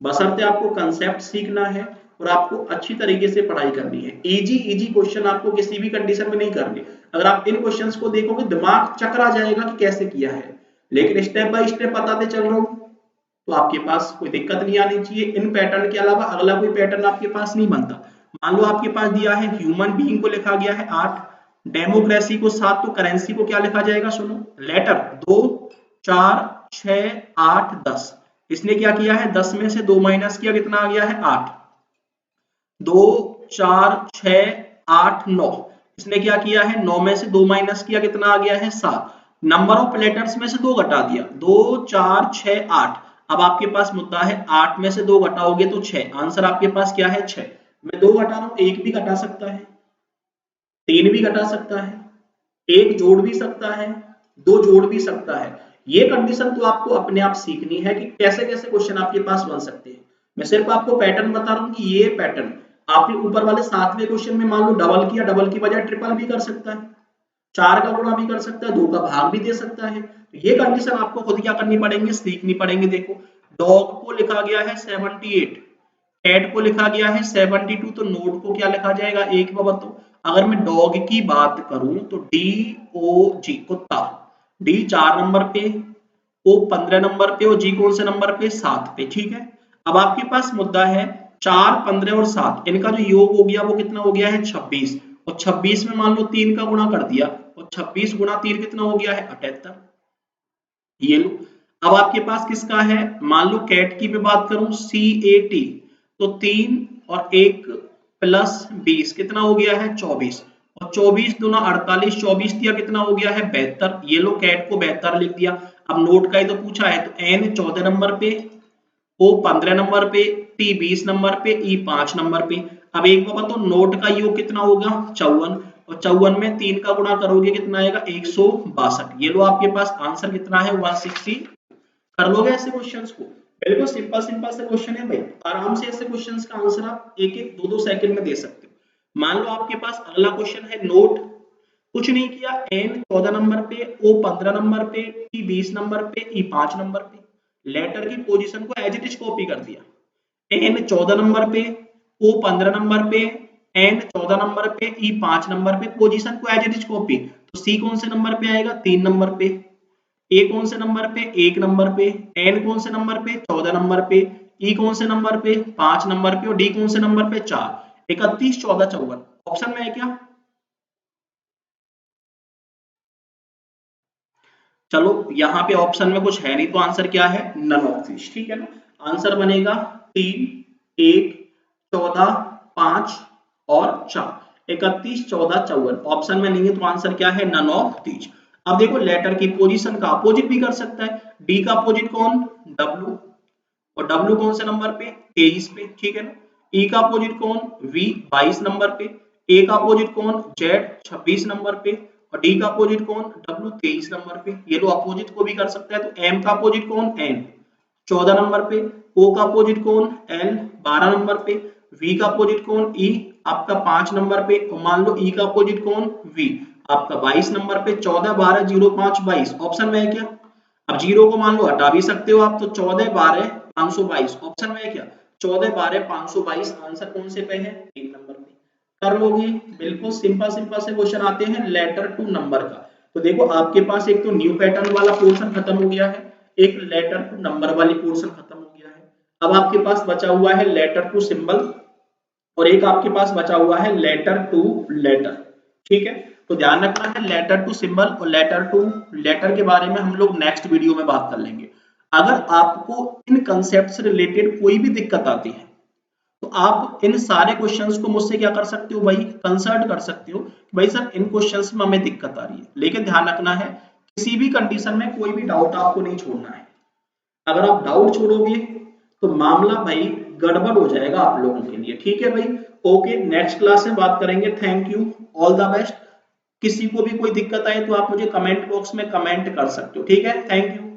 बशर्ते आपको कंसेप्ट सीखना है और आपको अच्छी तरीके से पढ़ाई करनी है। इजी इजी क्वेश्चन आपको किसी भी कंडीशन में नहीं करने, अगर आप इन क्वेश्चंस को देखोगे दिमाग चकरा जाएगा कि कैसे किया है, लेकिन स्टेप बाय स्टेप बताते चल रहा हूं तो आपके पास कोई दिक्कत नहीं आनी चाहिए। इन पैटर्न के अलावा अगला कोई पैटर्न आपके पास नहीं बनता। मान लो आपके पास दिया है ह्यूमन बीइंग को लिखा गया है 8, डेमोक्रेसी को 7, तो करेंसी को क्या लिखा जाएगा सुनो, लेटर 2 4 6 8 10, इसने क्या किया है 10 में से 2 माइनस किया, कितना आ गया है 8, 2 4 6 8 9, इसने क्या किया है 9 में से 2 माइनस किया, कितना आ गया है 7, नंबर ऑफ लेटर्स में से 2 घटा दिया 2 4 6 8, अब आपके पास मुद्दा है 8 में से 2 घटाओगे तो 6, आंसर आपके पास क्या है 6। मैं 2 घटा रहा हूं, 1 भी घटा सकता है, 3 भी घटा सकता है, 1 जोड़ भी सकता है, 2 जोड़ भी सकता है। ये कंडीशन तो आपको अपने आप सीखनी है कि कैसे कैसे क्वेश्चन आपके पास बन सकते हैं। मैं सिर्फ आपको पैटर्न बता रहा हूं कि ये पैटर्न आपके ऊपर वाले 7वें क्वेश्चन में मान लो डबल किया, डबल की बजाय ट्रिपल भी कर सकता है, 4 का गुणा भी कर सकता है, 2 का भाग भी दे सकता है। तो ये कंडीशन आपको खुद क्या करनी पड़ेंगे, सीखनी पड़ेंगे। देखो डॉग को लिखा गया है 78, कैट को लिखा गया है 72, तो नोट को क्या लिखा जाएगा 1 बताओ। अगर मैं डॉग की बात करूं तो DOG कुत्ता, D 4 नंबर पे, O 15 नंबर पे और G कौन से नंबर पे 7 पे, ठीक है। अब आपके पास मुद्दा है 4 15 और 7, इनका जो योग हो गया वो कितना हो गया है 26, और 26 में मान लो 3 का गुणा कर दिया और 26 गुणा 3 कितना हो गया है 78, ये लो। अब आपके पास किसका है, मान लो कैट की मैं बात करूं CAT, तो 3 और 1 प्लस 20 कितना हो गया है 24, और 24 दूना 48, 24 दिया कितना हो गया है 72, ये लो कैट को 72 लिख दिया। अब नोट का ही तो पूछा है, तो N 14 नंबर पे, O 15 नंबर पे, T 20 नंबर पे, E 5 नंबर पे। अब एक बार तो नोट का योग कितना होगा 54, और 54 में 3 का गुणा करोगे कितना आएगा 162, ये लो आपके पास आंसर कितना है 160। कर लोगे ऐसे क्वेश्चंस को, बिल्कुल सिंपल सिंपल से क्वेश्चन है भाई, आराम से ऐसे क्वेश्चंस का आंसर आप एक एक दो दो सेकंड में दे सकते हो। मान लो आपके पास अगला क्वेश्चन है नोट, कुछ नहीं किया, N 14 नंबर पे, O 15 नंबर पे, T 20 नंबर पे, E 5 नंबर पे, लेटर की पोजीशन को एज इट इज कॉपी कर दिया। N 14 नंबर पे, O 15 नंबर पे, N 14 नंबर पे, E 5 नंबर पे, पोजीशन को एज इट इज कॉपी, तो C कौन से नंबर पे आएगा 3 नंबर पे, ए कौन से नंबर पे 1 नंबर पे, एन कौन से नंबर पे 14 नंबर पे, ई कौन से नंबर पे 5 नंबर पे और डी कौन से नंबर पे 4, 31 14 54, ऑप्शन में है क्या। चलो यहाँ पे ऑप्शन में कुछ है नहीं, तो आंसर क्या है नन ऑफ दिस, ठीक है ना। आंसर बनेगा 3 1 14 5 और 4, 31 14 54, ऑप्शन में नहीं है तो आंसर क्या है नन ऑफ दिस। अब देखो लेटर की पोजीशन का अपोजिट भी कर सकता है, डी का अपोजिट कौन W, और W कौन से नंबर पे 23 पे, ठीक है ना। E का अपोजिट कौन V 22 नंबर पे, A का अपोजिट कौन Z 26 नंबर पे, और D का अपोजिट कौन W 23 नंबर पे, ये लो अपोजिट को भी कर सकता है। तो M का अपोजिट कौन N 14 नंबर पे, O का अपोजिट कौन L 12 नंबर पे, V का अपोजिट कौन E आपका 5 नंबर पे, और मान लो E का अपोजिट कौन V आपका 22 नंबर पे, 14 12 0 5 22, ऑप्शन में है क्या। अब जीरो को मान लो हटा भी सकते हो आप, तो 14 12 522, ऑप्शन में है क्या 14 12 522, आंसर कौन से पे है 3 नंबर पे। कर लोगे? बिल्कुल सिंपल सिंपल से क्वेश्चन आते हैं लेटर टू नंबर का। तो देखो आपके पास एक तो न्यू पैटर्न वाला पोर्शन खत्म हो गया है, एक लेटर टू नंबर वाली पोर्शन खत्म हो गया है। अब आपके पास बचा हुआ है लेटर टू सिंबल और एक आपके पास बचा हुआ है लेटर टू लेटर। ठीक है, तो ध्यान रखना है लेटर टू सिंबल और लेटर टू लेटर के बारे में हम लोग नेक्स्ट वीडियो में बात कर लेंगे। अगर आपको इन कंसेप्ट से रिलेटेड कोई भी दिक्कत आती है तो आप इन सारे क्वेश्चंस को मुझसे क्या कर सकते हो भाई, कंसल्ट कर सकते हो भाई सर इन क्वेश्चंस में हमें दिक्कत आ रही है। लेकिन ध्यान रखना है किसी भी कंडीशन में कोई भी डाउट आपको नहीं छोड़ना है। अगर आप डाउट छोड़ोगे तो मामला भाई गड़बड़ हो जाएगा आप लोगों के लिए। ठीक है भाई, ओके, नेक्स्ट क्लास में बात करेंगे। Thank you, all the best. किसी को भी कोई दिक्कत आए तो आप मुझे कमेंट बॉक्स में कमेंट कर सकते हो। ठीक है, थैंक यू।